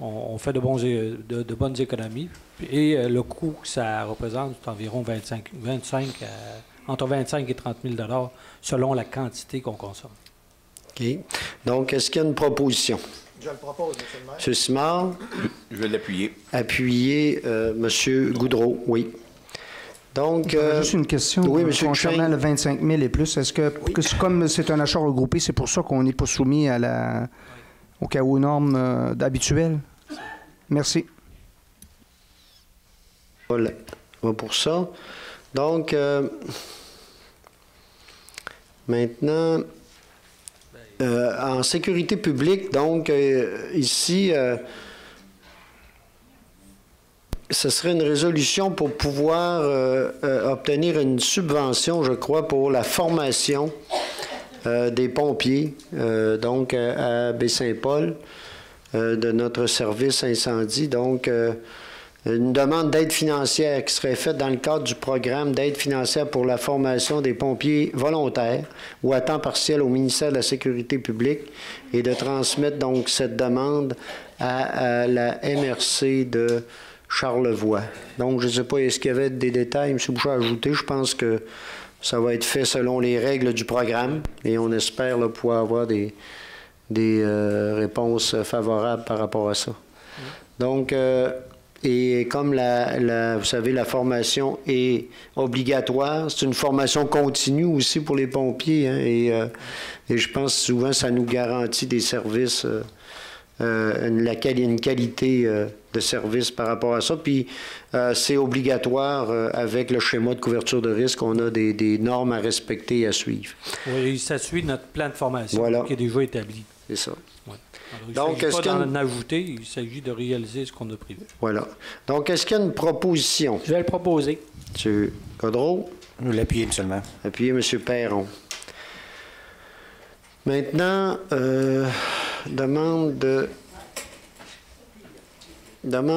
on fait de bonnes économies. Et le coût que ça représente, c'est environ entre 25 et 30 000 $ selon la quantité qu'on consomme. OK. Donc, est-ce qu'il y a une proposition? Je le propose, M. le maire. M. Simard? Je vais l'appuyer. Appuyer M. Goudreau, oui. Donc, juste une question concernant le 25 000 et plus. Est-ce que, comme c'est un achat regroupé, c'est pour ça qu'on n'est pas soumis au cas aux normes habituelles? Merci. Voilà, pour ça. Donc, maintenant, en sécurité publique, donc, ici, ce serait une résolution pour pouvoir obtenir une subvention, je crois, pour la formation des pompiers, donc à Baie-Saint-Paul, de notre service incendie. Donc, une demande d'aide financière qui serait faite dans le cadre du programme d'aide financière pour la formation des pompiers volontaires ou à temps partiel au ministère de la Sécurité publique et de transmettre donc cette demande à la MRC de Charlevoix. Donc, je ne sais pas, est-ce qu'il y avait des détails, M. Bouchard, à ajouter? Je pense que ça va être fait selon les règles du programme et on espère là, pouvoir avoir des réponses favorables par rapport à ça. Donc, et comme vous savez, la formation est obligatoire, c'est une formation continue aussi pour les pompiers, hein, et je pense souvent ça nous garantit des services, une qualité de service par rapport à ça. Puis c'est obligatoire avec le schéma de couverture de risque, on a des normes à respecter et à suivre. Oui, ça suit notre plan de formation qui est déjà établi. C'est ça. Ouais. Donc, il ne s'agit pas d'en ajouter, il s'agit de réaliser ce qu'on a prévu. Voilà. Donc, est-ce qu'il y a une proposition? Je vais le proposer. M. Godreau? Nous l'appuyer, M. le maire. Appuyer M. Perron. Maintenant, demande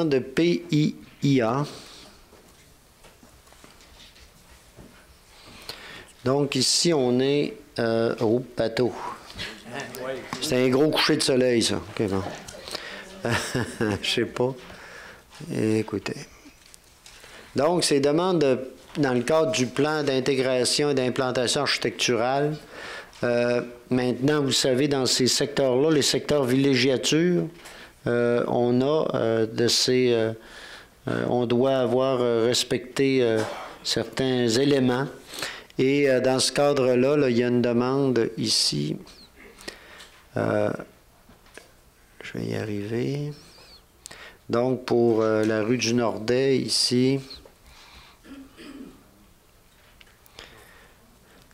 de PIA. Donc, ici, on est au bateau. C'est un gros coucher de soleil, ça. OK, bon. Je sais pas. Écoutez. Donc, c'est demande dans le cadre du plan d'intégration et d'implantation architecturale. Maintenant, vous savez, dans ces secteurs-là, les secteurs villégiature, on a de ces... on doit avoir respecté certains éléments. Et dans ce cadre-là, là, il y a une demande ici... je vais y arriver. Donc, pour la rue du Nordet, ici.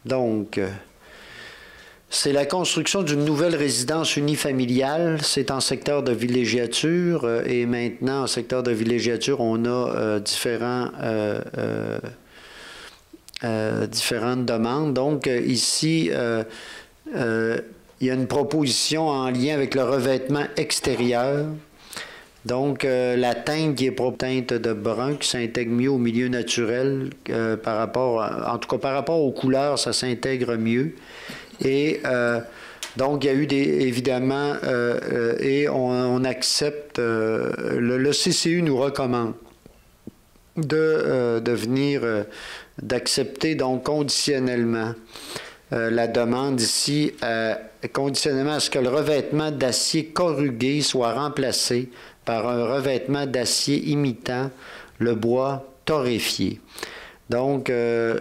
Donc, c'est la construction d'une nouvelle résidence unifamiliale. C'est en secteur de villégiature. Et maintenant, en secteur de villégiature, on a différentes demandes. Donc, ici... il y a une proposition en lien avec le revêtement extérieur. Donc, la teinte qui est teinte de brun, qui s'intègre mieux au milieu naturel par rapport, en tout cas par rapport aux couleurs, ça s'intègre mieux. Et donc, il y a eu évidemment, et on accepte, le CCU nous recommande de venir, d'accepter donc conditionnellement la demande ici, conditionnellement à ce que le revêtement d'acier corrugué soit remplacé par un revêtement d'acier imitant le bois torréfié. Donc,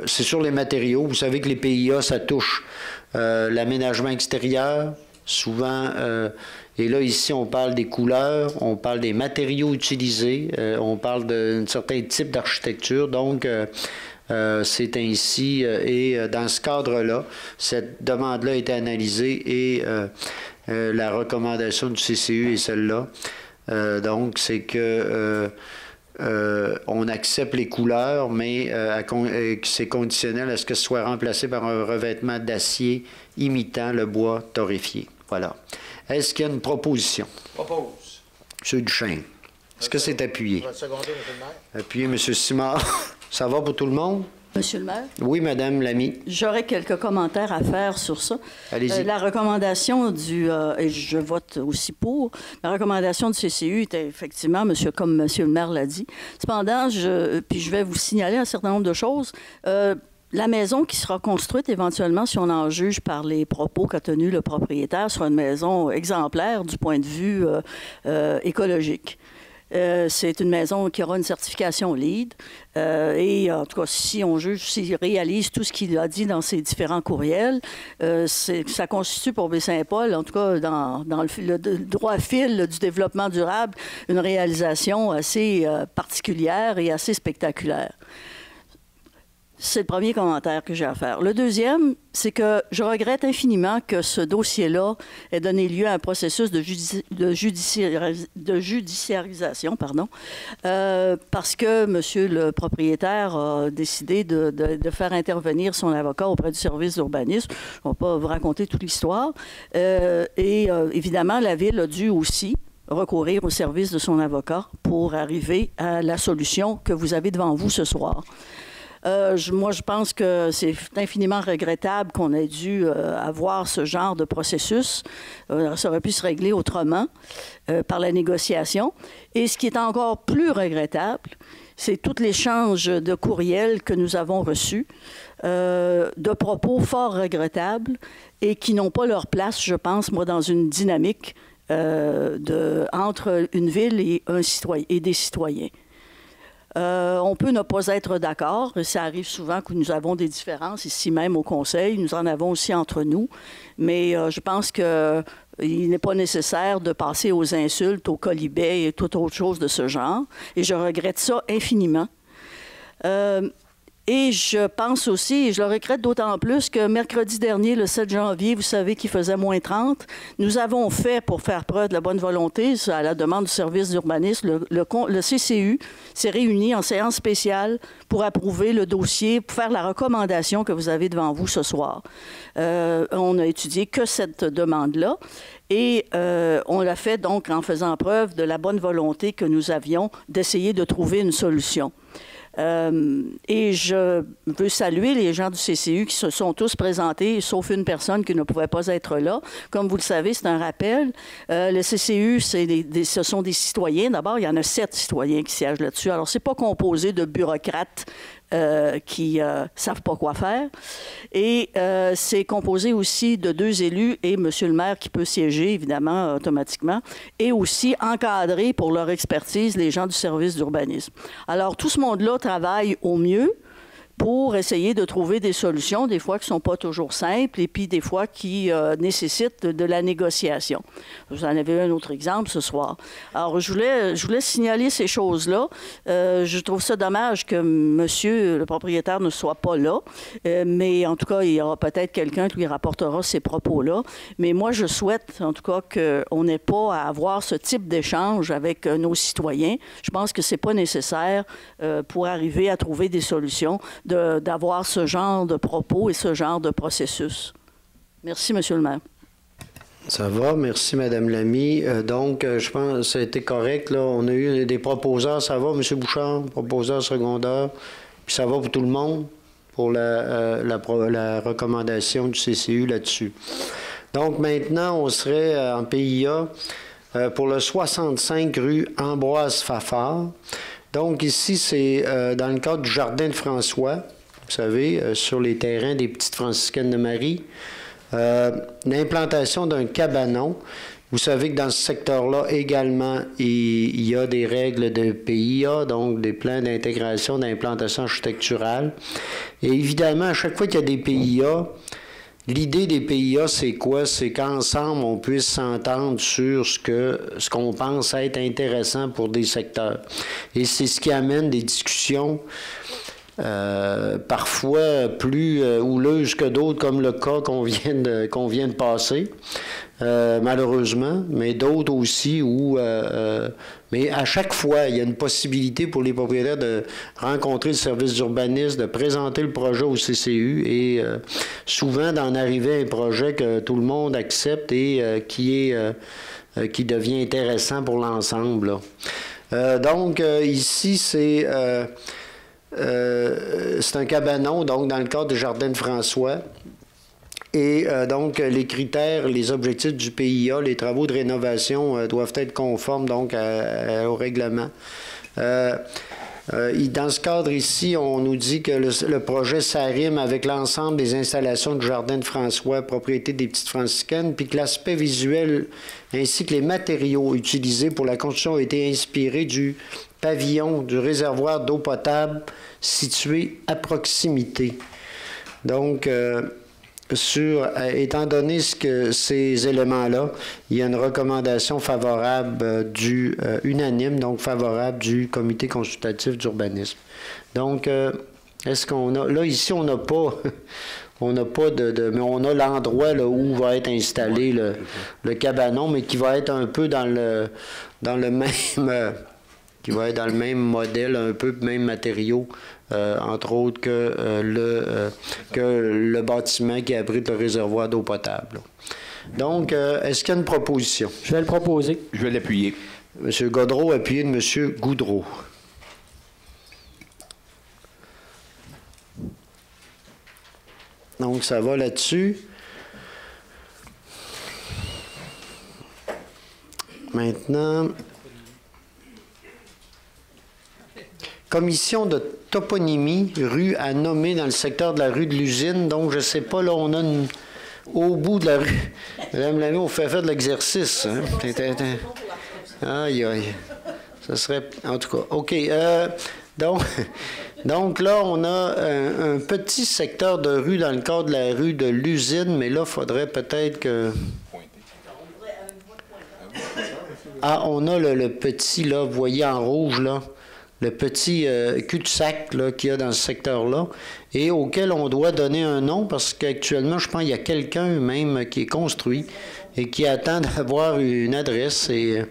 c'est sur les matériaux. Vous savez que les PIA, ça touche l'aménagement extérieur, souvent, et là, ici, on parle des couleurs, on parle des matériaux utilisés, on parle d'un certain type d'architecture. Donc, c'est ainsi, et dans ce cadre-là, cette demande-là a été analysée et la recommandation du CCU est celle-là. Donc, c'est que on accepte les couleurs, mais c'est conditionnel à ce que ce soit remplacé par un revêtement d'acier imitant le bois torréfié. Voilà. Est-ce qu'il y a une proposition? Propose. M. Duchesne. Est-ce que c'est appuyé? Je vais seconder, M. le maire. Appuyé, M. Simard. Ça va pour tout le monde? Monsieur le maire? Oui, Madame Lamy. J'aurais quelques commentaires à faire sur ça. Allez-y. La recommandation et je vote aussi pour, la recommandation du CCU était effectivement, comme Monsieur le maire l'a dit. Cependant, puis je vais vous signaler un certain nombre de choses. La maison qui sera construite éventuellement, si on en juge par les propos qu'a tenus le propriétaire, sera une maison exemplaire du point de vue écologique. C'est une maison qui aura une certification LEED. Et en tout cas, si on juge, s'il réalise tout ce qu'il a dit dans ses différents courriels, ça constitue pour Baie-Saint-Paul, en tout cas dans le droit fil du développement durable, une réalisation assez particulière et assez spectaculaire. C'est le premier commentaire que j'ai à faire. Le deuxième, c'est que je regrette infiniment que ce dossier-là ait donné lieu à un processus de judiciarisation, parce que monsieur le propriétaire a décidé de faire intervenir son avocat auprès du service d'urbanisme. Je ne vais pas vous raconter toute l'histoire. Évidemment, la Ville a dû aussi recourir au service de son avocat pour arriver à la solution que vous avez devant vous ce soir. Moi, je pense que c'est infiniment regrettable qu'on ait dû avoir ce genre de processus. Ça aurait pu se régler autrement par la négociation. Et ce qui est encore plus regrettable, c'est tout l'échange de courriels que nous avons reçus, de propos fort regrettables et qui n'ont pas leur place, je pense, moi, dans une dynamique entre une ville et des citoyens. On peut ne pas être d'accord. Ça arrive souvent que nous avons des différences ici même au Conseil. Nous en avons aussi entre nous. Mais je pense qu'il n'est pas nécessaire de passer aux insultes, aux colibets et toute autre chose de ce genre. Et je regrette ça infiniment. Et je pense aussi, et je le regrette d'autant plus, que mercredi dernier, le 7 janvier, vous savez qu'il faisait moins 30, nous avons fait, pour faire preuve de la bonne volonté, à la demande du service d'urbanisme, le CCU s'est réuni en séance spéciale pour approuver le dossier, pour faire la recommandation que vous avez devant vous ce soir. On n'a étudié que cette demande-là. Et on l'a fait donc en faisant preuve de la bonne volonté que nous avions d'essayer de trouver une solution. Et je veux saluer les gens du CCU qui se sont tous présentés, sauf une personne qui ne pouvait pas être là. Comme vous le savez, c'est un rappel. Le CCU, ce sont des citoyens. D'abord, il y en a 7 citoyens qui siègent là-dessus. Alors, c'est pas composé de bureaucrates qui savent pas quoi faire. Et c'est composé aussi de 2 élus et M. le maire qui peut siéger, évidemment, automatiquement, et aussi encadrer pour leur expertise les gens du service d'urbanisme. Alors, tout ce monde-là travaille au mieux pour essayer de trouver des solutions, des fois qui ne sont pas toujours simples et puis des fois qui nécessitent de la négociation. Vous en avez un autre exemple ce soir. Alors, je voulais signaler ces choses-là. Je trouve ça dommage que monsieur le propriétaire ne soit pas là, mais en tout cas, il y aura peut-être quelqu'un qui lui rapportera ces propos-là. Mais moi, je souhaite, en tout cas, qu'on n'ait pas à avoir ce type d'échange avec nos citoyens. Je pense que ce n'est pas nécessaire pour arriver à trouver des solutions d'avoir ce genre de propos et ce genre de processus. Merci, Monsieur le maire. Ça va, merci, Mme Lamy. Donc, je pense que ça a été correct. Là. On a eu des proposeurs. Ça va, M. Bouchard, proposeur secondaire. Puis ça va pour tout le monde, pour la recommandation du CCU là-dessus. Donc, maintenant, on serait en PIA pour le 65 rue Ambroise Fafard. Donc, ici, c'est dans le cadre du Jardin de François, vous savez, sur les terrains des Petites Franciscaines de Marie. L'implantation d'un cabanon. Vous savez que dans ce secteur-là, également, il y a des règles de PIA, donc des plans d'intégration, d'implantation architecturale. Et évidemment, à chaque fois qu'il y a des PIA, l'idée des PIA, c'est quoi? C'est qu'ensemble, on puisse s'entendre sur ce qu'on pense être intéressant pour des secteurs. Et c'est ce qui amène des discussions parfois plus houleuses que d'autres, comme le cas qu'on vient de passer, malheureusement, mais d'autres aussi où... mais à chaque fois, il y a une possibilité pour les propriétaires de rencontrer le service d'urbanisme, de présenter le projet au CCU et souvent d'en arriver à un projet que tout le monde accepte et qui devient intéressant pour l'ensemble. Donc, ici, c'est un cabanon, donc dans le cadre du Jardin de François. Et donc, les critères, les objectifs du PIA, les travaux de rénovation doivent être conformes donc au règlement. Dans ce cadre ici, on nous dit que le projet s'arrime avec l'ensemble des installations du Jardin de François, propriété des Petites Franciscaines, puis que l'aspect visuel ainsi que les matériaux utilisés pour la construction ont été inspirés du pavillon du réservoir d'eau potable situé à proximité. Donc, étant donné ces éléments-là, il y a une recommandation favorable unanime, donc favorable du comité consultatif d'urbanisme. Donc, est-ce qu'on a... Là, ici, on n'a pas... On n'a pas mais on a l'endroit là, où va être installé le cabanon, mais qui va être un peu dans le même... qui va être dans le même modèle, un peu même matériaux, entre autres que le bâtiment qui abrite le réservoir d'eau potable. Donc, est-ce qu'il y a une proposition? Je vais le proposer. Je vais l'appuyer. M. Gaudreau, appuyé de M. Goudreau. Donc, ça va là-dessus. Maintenant... Commission de toponymie, rue à nommer dans le secteur de la rue de l'Usine. Donc, je ne sais pas, là, on a au bout de la rue. Madame Lamy, on fait faire de l'exercice. Hein? Aïe, aïe. Ça serait... En tout cas, OK. Donc là, on a un petit secteur de rue dans le cadre de la rue de l'Usine, mais là, il faudrait peut-être que... Ah, on a le petit, là, vous voyez en rouge, là. Le petit cul-de-sac qu'il y a dans ce secteur-là, et auquel on doit donner un nom, parce qu'actuellement, je pense qu'il y a quelqu'un même qui est construit et qui attend d'avoir une adresse. Et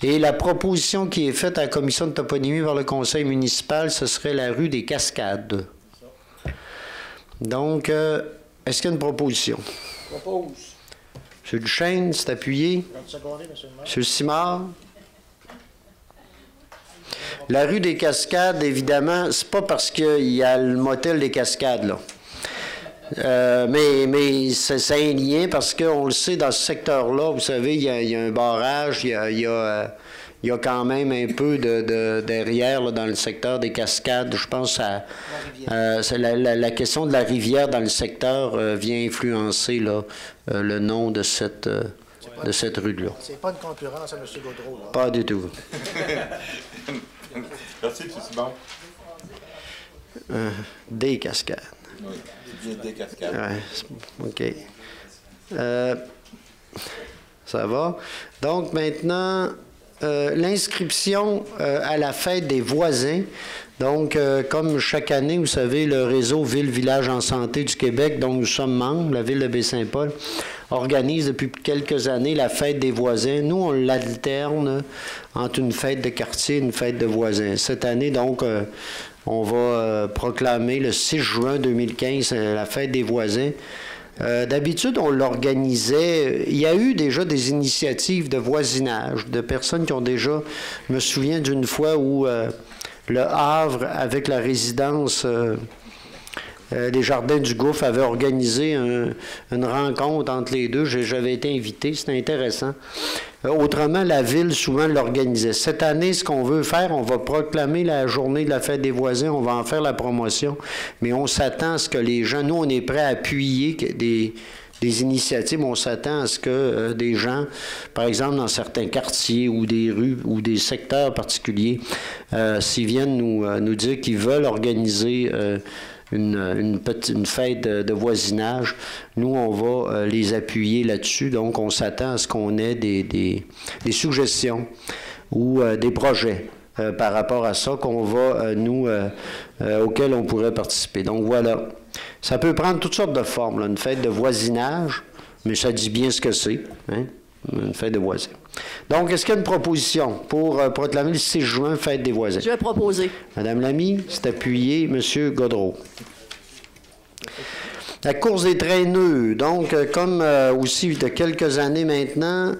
la proposition qui est faite à la commission de toponymie par le conseil municipal, ce serait la rue des Cascades. Donc, est-ce qu'il y a une proposition? Propose. M. Duchesne, c'est appuyé. M. Simard? La rue des Cascades, évidemment, c'est pas parce qu'il y a le motel des Cascades, là. Mais c'est un lien parce qu'on le sait, dans ce secteur-là, vous savez, il y a un barrage, il y a quand même un peu de derrière là, dans le secteur des Cascades. Je pense à la question de la rivière dans le secteur vient influencer là, le nom de cette rue-là. C'est pas une concurrence à M. Gaudreau, là. Pas du tout. Merci, M. Simon. Des Cascades. Oui, c'est bien des Cascades. Ouais, OK. Ça va. Donc, maintenant, l'inscription à la fête des voisins. Donc, comme chaque année, vous savez, le réseau Ville-Village en santé du Québec, dont nous sommes membres, la Ville de Baie-Saint-Paul, organise depuis quelques années la fête des voisins. Nous, on l'alterne entre une fête de quartier et une fête de voisins. Cette année, donc, on va proclamer le 6 juin 2015 la fête des voisins. D'habitude, on l'organisait. Il y a eu déjà des initiatives de voisinage, de personnes qui ont déjà... Je me souviens d'une fois où le Havre, avec la résidence des Jardins du Gouffre, avait organisé une rencontre entre les deux. J'avais été invité, c'était intéressant. Autrement, la Ville, souvent, l'organisait. Cette année, ce qu'on veut faire, on va proclamer la journée de la fête des voisins, on va en faire la promotion, mais on s'attend à ce que les gens... Nous, on est prêts à appuyer des initiatives, on s'attend à ce que des gens, par exemple dans certains quartiers ou des rues ou des secteurs particuliers, s'ils viennent nous dire qu'ils veulent organiser une fête de voisinage, nous, on va les appuyer là-dessus. Donc, on s'attend à ce qu'on ait des suggestions ou des projets par rapport à ça qu'on va, auxquels on pourrait participer. Donc, voilà. Ça peut prendre toutes sortes de formes, là, une fête de voisinage, mais ça dit bien ce que c'est, hein? Une fête de voisins. Donc, est-ce qu'il y a une proposition pour proclamer le 6 juin, fête des voisins? Je vais proposer. Madame Lamy, c'est appuyé. M. Gaudreau. La course des traîneux. Donc, comme aussi de quelques années maintenant,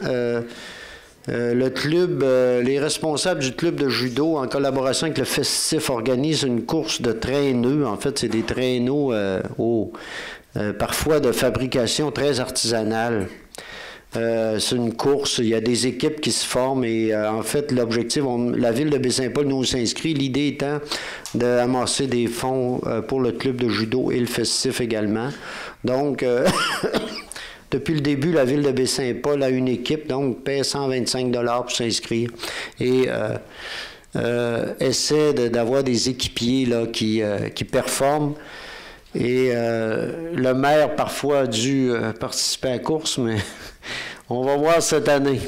le club, les responsables du club de judo, en collaboration avec le Festif, organisent une course de traîneux. En fait, c'est des traîneaux parfois de fabrication très artisanale. C'est une course, il y a des équipes qui se forment et en fait, l'objectif, la ville de Baie-Saint-Paul nous s'inscrit, l'idée étant d'amasser des fonds pour le club de judo et le festif également. Donc, depuis le début, la ville de Baie-Saint-Paul a une équipe, donc paie 125 $ pour s'inscrire et essaie d'avoir des équipiers là, qui performent. Et le maire, parfois, a dû participer à la course, mais on va voir cette année.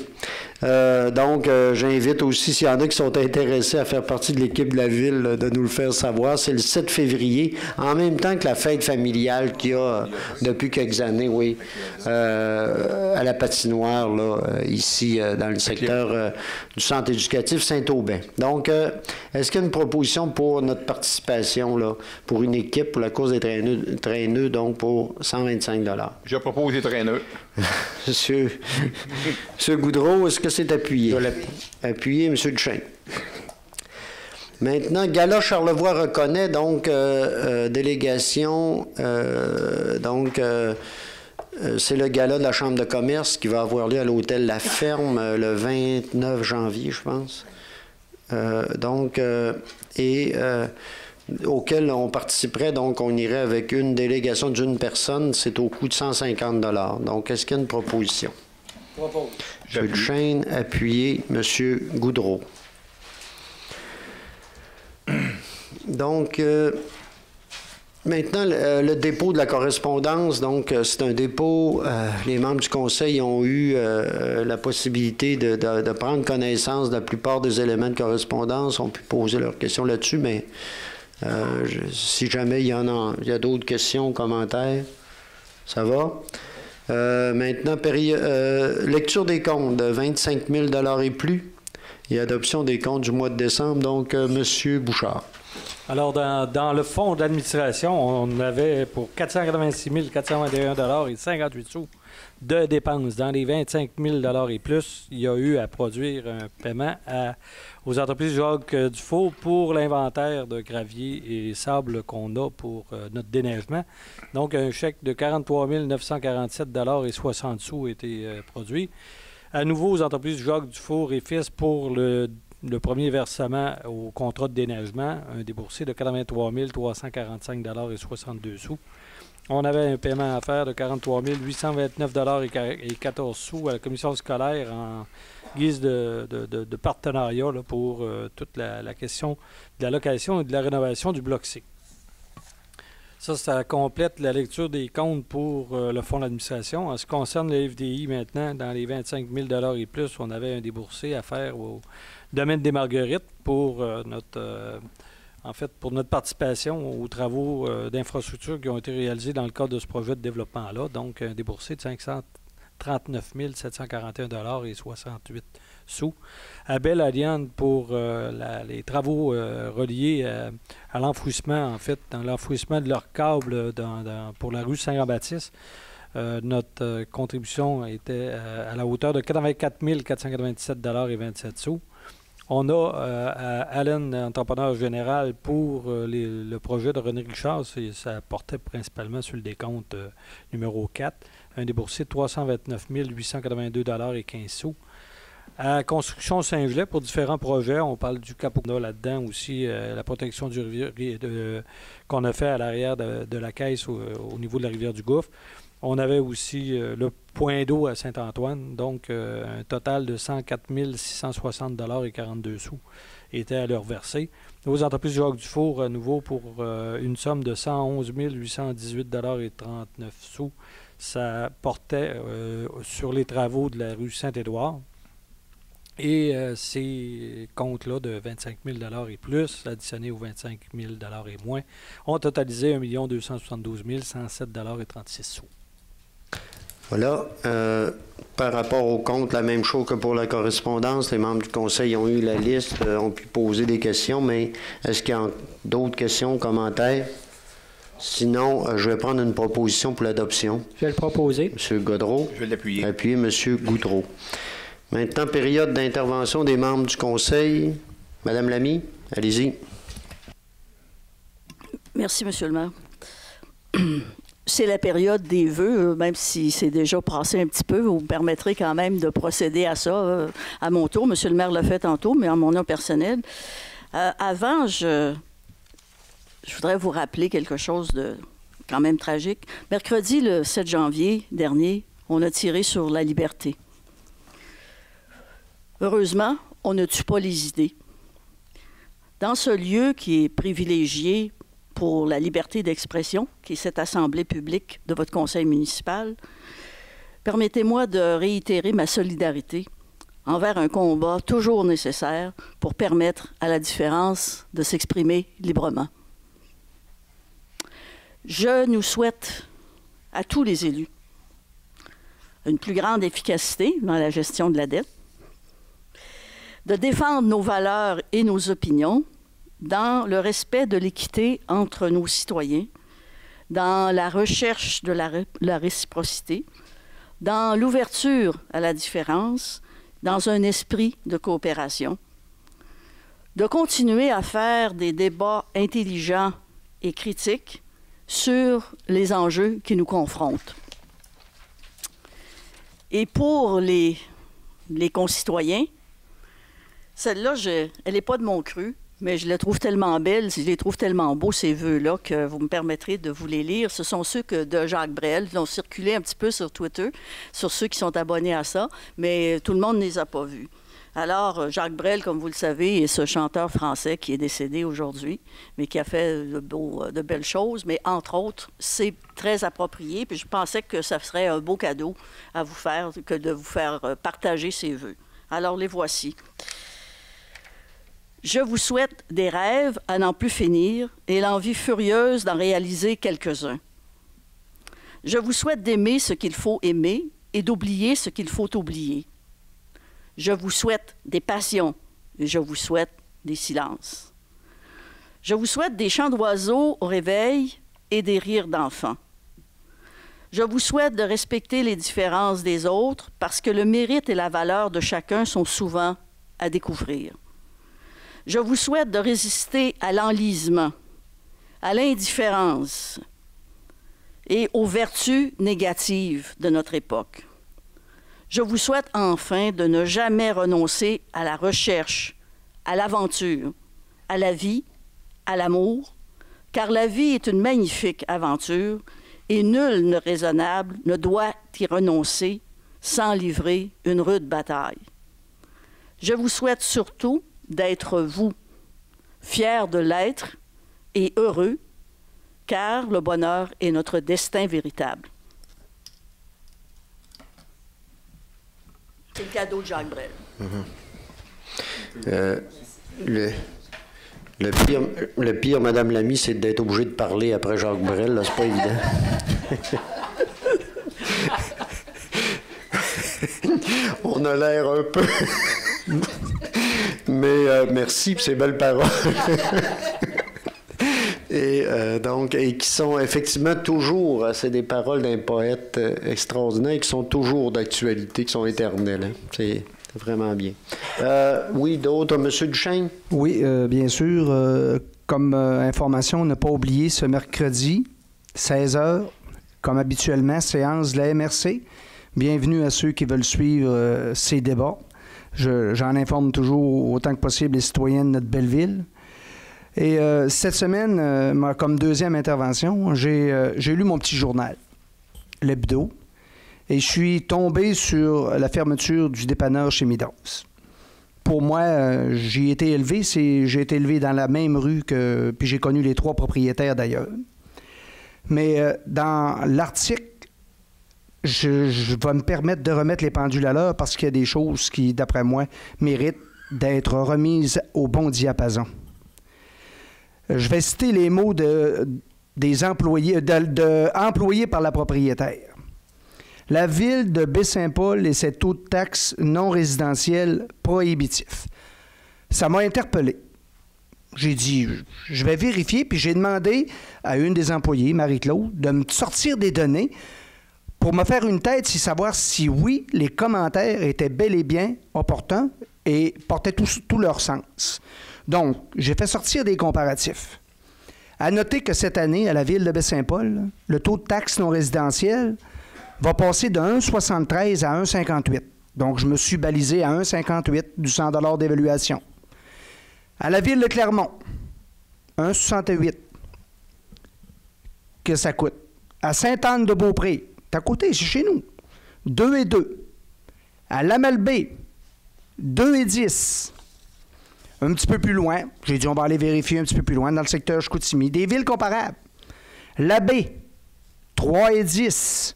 Donc, j'invite aussi, s'il y en a qui sont intéressés à faire partie de l'équipe de la ville, de nous le faire savoir. C'est le 7 février, en même temps que la fête familiale qu'il y a depuis quelques années, oui, à la patinoire, là, ici, dans le secteur du centre éducatif Saint-Aubin. Donc, est-ce qu'il y a une proposition pour notre participation, là, pour une équipe, pour la course des traîneux, donc pour 125 $? Je propose des traîneux. Monsieur Goudreau, est-ce que c'est appuyé? Appuyé, M. Duchesne. Maintenant, Gala Charlevoix reconnaît, donc, délégation, c'est le gala de la Chambre de commerce qui va avoir lieu à l'hôtel La Ferme le 29 janvier, je pense. Auquel on participerait, donc on irait avec une délégation d'une personne, c'est au coût de 150 $. Donc, est-ce qu'il y a une proposition? Propose. M. Duchesne, appuyé. M. Goudreau. Donc, maintenant, le dépôt de la correspondance, donc c'est un dépôt, les membres du conseil ont eu la possibilité de prendre connaissance de la plupart des éléments de correspondance, ont pu poser leurs questions là-dessus, mais si jamais il y a d'autres questions, commentaires, ça va. Maintenant, lecture des comptes de 25 000 $ et plus et adoption des comptes du mois de décembre. Donc, M. Bouchard. Alors, dans le fonds d'administration, on avait pour 486 421 $ et 58 sous de dépenses. Dans les 25 000 $ et plus, il y a eu à produire un paiement aux entreprises Jacques Dufault pour l'inventaire de gravier et sable qu'on a pour notre déneigement. Donc, un chèque de 43 947 $ et 60 sous a été produit. À nouveau, aux entreprises Jacques Dufault et Fils pour le premier versement au contrat de déneigement, un déboursé de 83 345 $ et 62 sous. On avait un paiement à faire de 43 829 $ et 14 sous à la commission scolaire en guise de partenariat là, pour toute la question de la location et de la rénovation du bloc C. Ça complète la lecture des comptes pour le fonds d'administration. En ce qui concerne le FDI maintenant, dans les 25 000 $ et plus, on avait un déboursé à faire au domaine des Marguerites pour notre participation aux travaux d'infrastructure qui ont été réalisés dans le cadre de ce projet de développement-là. Donc, un déboursé de 539 741 $ et 68 sous. À Belle-Alliane pour les travaux reliés à l'enfouissement, en fait, dans l'enfouissement de leurs câbles pour la rue Saint-Jean-Baptiste. Notre contribution était à la hauteur de 84 497 $ et 27 sous. On a à Allen, entrepreneur général, pour le projet de René Richard, ça portait principalement sur le décompte numéro 4, un déboursé de 329 882 $ et 15 sous. À Construction Saint-Gelais, pour différents projets, on parle du Cap là-dedans aussi, la protection du rivière qu'on a fait à l'arrière de la caisse au niveau de la rivière du Gouffre. On avait aussi le point d'eau à Saint-Antoine, donc un total de 104 660 $ et 42 sous était à leur verser. Aux entreprises Jacques Dufour, à nouveau, pour une somme de 111 818 $ et 39 sous. Ça portait sur les travaux de la rue Saint-Édouard. Et ces comptes-là de 25 000 $ et plus, additionnés aux 25 000 $ et moins, ont totalisé 1 272 107 $ et 36 sous. Voilà. Par rapport au compte, la même chose que pour la correspondance. Les membres du conseil ont eu la liste, ont pu poser des questions, mais est-ce qu'il y a d'autres questions, commentaires? Sinon, je vais prendre une proposition pour l'adoption. Je vais le proposer. M. Godreau. Je vais l'appuyer. Appuyer M. Goudreau. Maintenant, période d'intervention des membres du conseil. Madame Lamy, allez-y. Merci, M. le maire. c'est la période des vœux, même si c'est déjà passé un petit peu. Vous me permettrez quand même de procéder à ça à mon tour. Monsieur le maire l'a fait tantôt, mais en mon nom personnel. Avant, je voudrais vous rappeler quelque chose de quand même tragique. Mercredi, le 7 janvier dernier, on a tiré sur la liberté. Heureusement, on ne tue pas les idées. Dans ce lieu qui est privilégié pour la liberté d'expression, qui est cette assemblée publique de votre conseil municipal, permettez-moi de réitérer ma solidarité envers un combat toujours nécessaire pour permettre à la différence de s'exprimer librement. Je nous souhaite à tous les élus une plus grande efficacité dans la gestion de la dette, de défendre nos valeurs et nos opinions dans le respect de l'équité entre nos citoyens, dans la recherche de la réciprocité, dans l'ouverture à la différence, dans un esprit de coopération, de continuer à faire des débats intelligents et critiques sur les enjeux qui nous confrontent. Et pour les concitoyens, celle-là, elle n'est pas de mon cru, mais je la trouve tellement belle, je les trouve tellement beaux, ces vœux-là, que vous me permettrez de vous les lire. Ce sont ceux de Jacques Brel, qui ont circulé un petit peu sur Twitter, sur ceux qui sont abonnés à ça, mais tout le monde ne les a pas vus. Alors, Jacques Brel, comme vous le savez, est ce chanteur français qui est décédé aujourd'hui, mais qui a fait de belles choses. Mais entre autres, c'est très approprié. Puis je pensais que ça serait un beau cadeau à vous faire, que de vous faire partager ces vœux. Alors, les voici. Je vous souhaite des rêves à n'en plus finir et l'envie furieuse d'en réaliser quelques-uns. Je vous souhaite d'aimer ce qu'il faut aimer et d'oublier ce qu'il faut oublier. Je vous souhaite des passions et je vous souhaite des silences. Je vous souhaite des chants d'oiseaux au réveil et des rires d'enfants. Je vous souhaite de respecter les différences des autres parce que le mérite et la valeur de chacun sont souvent à découvrir. Je vous souhaite de résister à l'enlisement, à l'indifférence et aux vertus négatives de notre époque. Je vous souhaite enfin de ne jamais renoncer à la recherche, à l'aventure, à la vie, à l'amour, car la vie est une magnifique aventure et nul ne raisonnable ne doit y renoncer sans livrer une rude bataille. Je vous souhaite surtout d'être vous, fiers de l'être et heureux, car le bonheur est notre destin véritable. C'est le cadeau de Jacques Brel. Le pire, Madame Lamy, c'est d'être obligé de parler après Jacques Brel. Là, c'est pas évident. On a l'air un peu... Mais merci pour ces belles paroles. Et qui sont effectivement toujours, c'est des paroles d'un poète extraordinaire, qui sont toujours d'actualité, qui sont éternelles. Hein. C'est vraiment bien. Oui, d'autres, M. Duchesne? Oui, bien sûr. Comme information, ne pas oublier ce mercredi, 16h, comme habituellement, séance de la MRC. Bienvenue à ceux qui veulent suivre ces débats. J'en informe toujours autant que possible les citoyens de notre belle ville. Et cette semaine, comme deuxième intervention, j'ai lu mon petit journal, l'hebdo, et je suis tombé sur la fermeture du dépanneur chez Midas. Pour moi, j'ai été élevé dans la même rue puis j'ai connu les 3 propriétaires d'ailleurs. Mais dans l'article, je vais me permettre de remettre les pendules à l'heure parce qu'il y a des choses qui, d'après moi, méritent d'être remises au bon diapason. Je vais citer les mots des employés, employés par la propriétaire. La ville de Baie-Saint-Paul et ses taux de taxes non résidentiels prohibitifs. Ça m'a interpellé. J'ai dit, je vais vérifier, puis j'ai demandé à une des employées, Marie-Claude, de me sortir des données pour me faire une tête, savoir si oui, les commentaires étaient bel et bien opportuns et portaient tout leur sens. Donc, j'ai fait sortir des comparatifs. À noter que cette année, à la ville de Baie-Saint-Paul, le taux de taxe non résidentielle va passer de 1,73 à 1,58. Donc, je me suis balisé à 1,58 du 100 $ d'évaluation. À la ville de Clermont, 1,68 que ça coûte. À Sainte-Anne-de-Beaupré, c'est à côté, c'est chez nous, 2,2. À Lamalbaie, 2,10. Un petit peu plus loin, j'ai dit on va aller vérifier un petit peu plus loin, dans le secteur Chicoutimi, des villes comparables. La Baie, 3,10.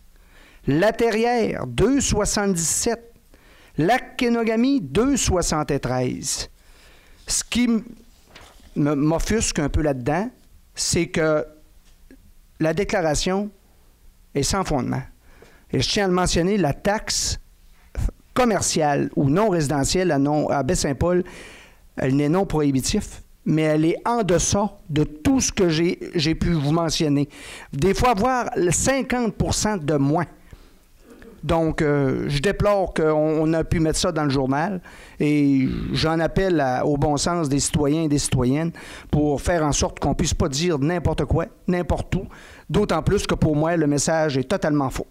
La Terrière, 2,77. Lac-Kenogami, 2,73. Ce qui m'offusque un peu là-dedans, c'est que la déclaration est sans fondement. Et je tiens à le mentionner, la taxe commerciale ou non résidentielle à Baie-Saint-Paul, elle n'est non prohibitive, mais elle est en deçà de tout ce que j'ai pu vous mentionner. Des fois, voire 50 % de moins. Donc, je déplore qu'on a pu mettre ça dans le journal et j'en appelle au bon sens des citoyens et des citoyennes pour faire en sorte qu'on ne puisse pas dire n'importe quoi, n'importe où, d'autant plus que pour moi, le message est totalement faux.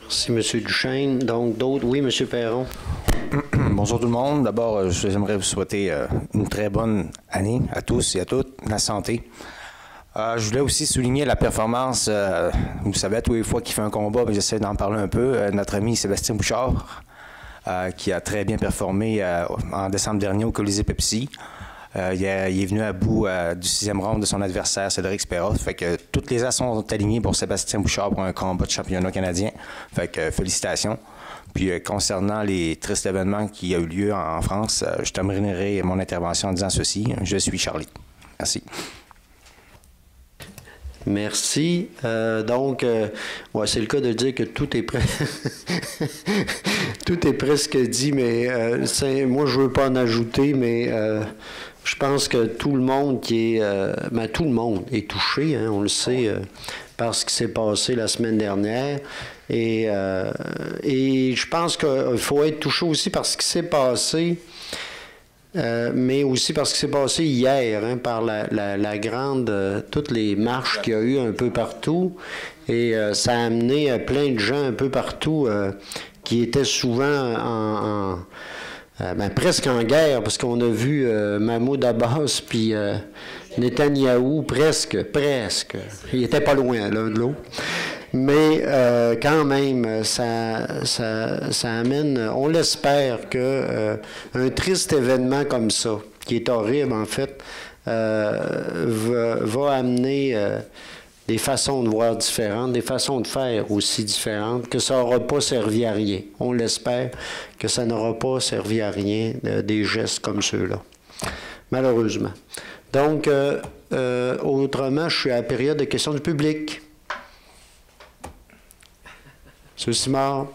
Merci, M. Duchesne. Donc, d'autres? Oui, M. Perron. Bonjour tout le monde. D'abord, j'aimerais vous souhaiter une très bonne année à tous et à toutes, la santé. Je voulais aussi souligner la performance, vous savez, tous les fois qu'il fait un combat, j'essaie d'en parler un peu, notre ami Sébastien Bouchard, qui a très bien performé en décembre dernier au Colisée Pepsi. Il est venu à bout du 6e round de son adversaire, Cédric Spera. Fait que toutes les as sont alignées pour Sébastien Bouchard pour un combat de championnat canadien. Fait que félicitations. Puis concernant les tristes événements qui ont eu lieu en France, je terminerai mon intervention en disant ceci. Je suis Charlie. Merci. Merci. Donc, ouais, c'est le cas de dire que tout est tout est presque dit, mais moi, je veux pas en ajouter, mais je pense que tout le monde tout le monde est touché, hein, on le sait, par ce qui s'est passé la semaine dernière. Et je pense qu'il faut être touché aussi par ce qui s'est passé, mais aussi par ce qui s'est passé hier, hein, par la grande, toutes les marches qu'il y a eu un peu partout. Et ça a amené plein de gens un peu partout qui étaient souvent presque en guerre, parce qu'on a vu Mahmoud Abbas puis Netanyahou presque. Il était pas loin l'un de l'autre. Mais quand même, ça amène, on l'espère, que un triste événement comme ça, qui est horrible en fait, va amener des façons de voir différentes, des façons de faire aussi différentes, que ça n'aura pas servi à rien. On l'espère que ça n'aura pas servi à rien, des gestes comme ceux-là, malheureusement. Donc, autrement, je suis à la période de questions du public. M. Simard.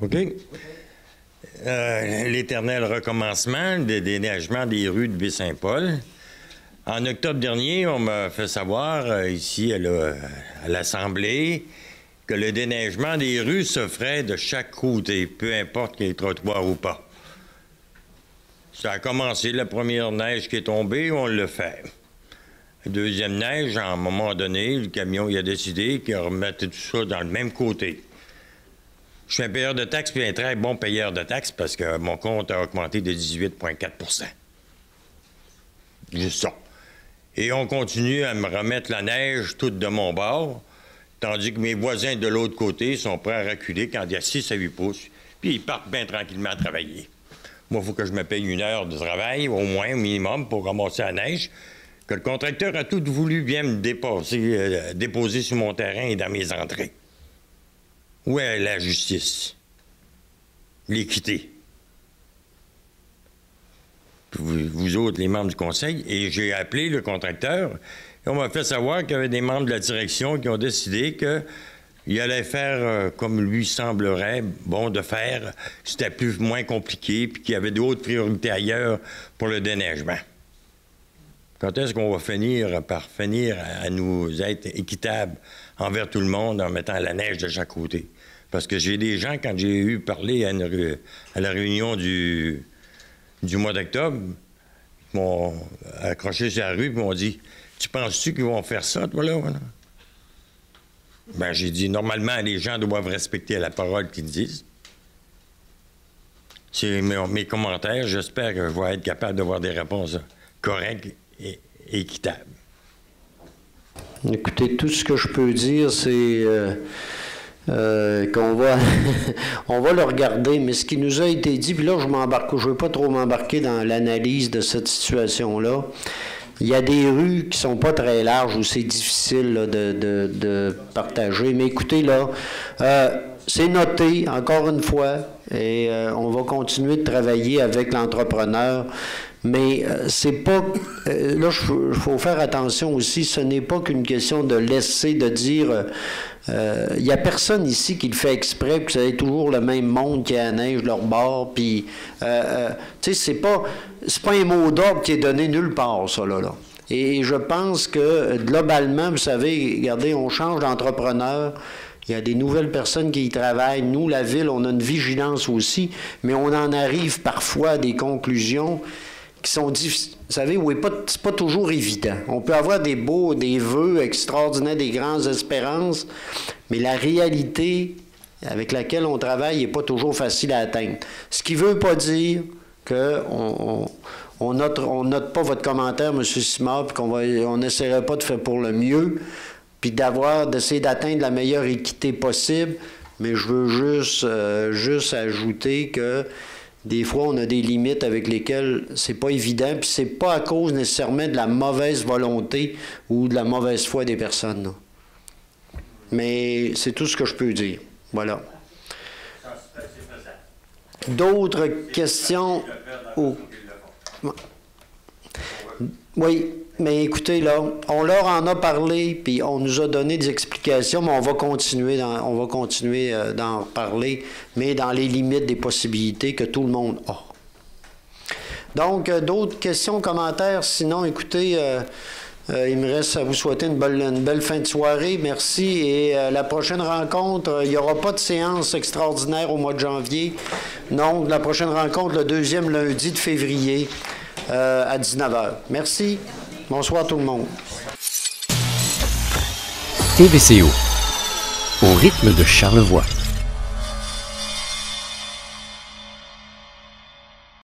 OK. L'éternel recommencement des déneigements des rues de Baie-Saint-Paul. En octobre dernier, on m'a fait savoir, ici à l'Assemblée, que le déneigement des rues se ferait de chaque côté, peu importe qu'il y ait trottoir ou pas. Ça a commencé, la première neige qui est tombée, on le fait. La deuxième neige, à un moment donné, le camion il a décidé qu'il remettait tout ça dans le même côté. Je suis un payeur de taxes, puis un très bon payeur de taxes, parce que mon compte a augmenté de 18,4 %. Juste ça. Et on continue à me remettre la neige toute de mon bord, tandis que mes voisins de l'autre côté sont prêts à reculer quand il y a 6 à 8 pouces, puis ils partent bien tranquillement à travailler. Moi, il faut que je me paye 1 heure de travail, au moins, au minimum, pour ramasser la neige, que le contracteur a tout voulu bien me déposer sur mon terrain et dans mes entrées. Où est la justice? L'équité? Vous autres, les membres du conseil, et j'ai appelé le contracteur, et on m'a fait savoir qu'il y avait des membres de la direction qui ont décidé qu'il allait faire comme lui semblerait bon de faire, c'était moins compliqué, puis qu'il y avait d'autres priorités ailleurs pour le déneigement. Quand est-ce qu'on va finir par à nous être équitables envers tout le monde en mettant la neige de chaque côté. Parce que j'ai des gens, quand j'ai eu parlé à la réunion du mois d'octobre, ils m'ont accroché sur la rue et m'ont dit « Tu penses-tu qu'ils vont faire ça, toi, là? » Ben, j'ai dit « Normalement, les gens doivent respecter la parole qu'ils disent. » C'est mes commentaires. J'espère que je vais être capable d'avoir des réponses correctes et équitables. Écoutez, tout ce que je peux dire, c'est qu'on va, on va le regarder, mais ce qui nous a été dit, puis là, je ne veux pas trop m'embarquer dans l'analyse de cette situation-là. Il y a des rues qui sont pas très larges où c'est difficile là, de partager. Mais écoutez, là, c'est noté, encore une fois, et on va continuer de travailler avec l'entrepreneur. Mais c'est pas... là, il faut faire attention aussi, ce n'est pas qu'une question de laisser, de dire... Il n'y a personne ici qui le fait exprès, que vous avez toujours le même monde qui a la neige de leur bord, puis... tu sais, c'est pas un mot d'ordre qui est donné nulle part, ça, là. Et je pense que, globalement, vous savez, regardez, on change d'entrepreneur, il y a des nouvelles personnes qui y travaillent. Nous, la Ville, on a une vigilance aussi, mais on en arrive parfois à des conclusions qui sont difficiles. Vous savez, oui, c'est pas toujours évident. On peut avoir des vœux extraordinaires, des grandes espérances, mais la réalité avec laquelle on travaille n'est pas toujours facile à atteindre. Ce qui ne veut pas dire qu'on note pas votre commentaire, M. Simard, puis on n'essaierait pas de faire pour le mieux, puis d'essayer d'atteindre la meilleure équité possible, mais je veux juste ajouter que des fois, on a des limites avec lesquelles c'est pas évident, puis c'est pas à cause nécessairement de la mauvaise volonté ou de la mauvaise foi des personnes. Là. Mais c'est tout ce que je peux dire. Voilà. D'autres questions? Oui, mais écoutez, là, on leur en a parlé, puis on nous a donné des explications, mais on va continuer d'en parler, mais dans les limites des possibilités que tout le monde a. Donc, d'autres questions, commentaires? Sinon, écoutez, il me reste à vous souhaiter une belle fin de soirée. Merci. Et la prochaine rencontre, il n'y aura pas de séance extraordinaire au mois de janvier. Non, la prochaine rencontre, le 2e lundi de février à 19h. Merci. Bonsoir tout le monde. TVCO, au rythme de Charlevoix.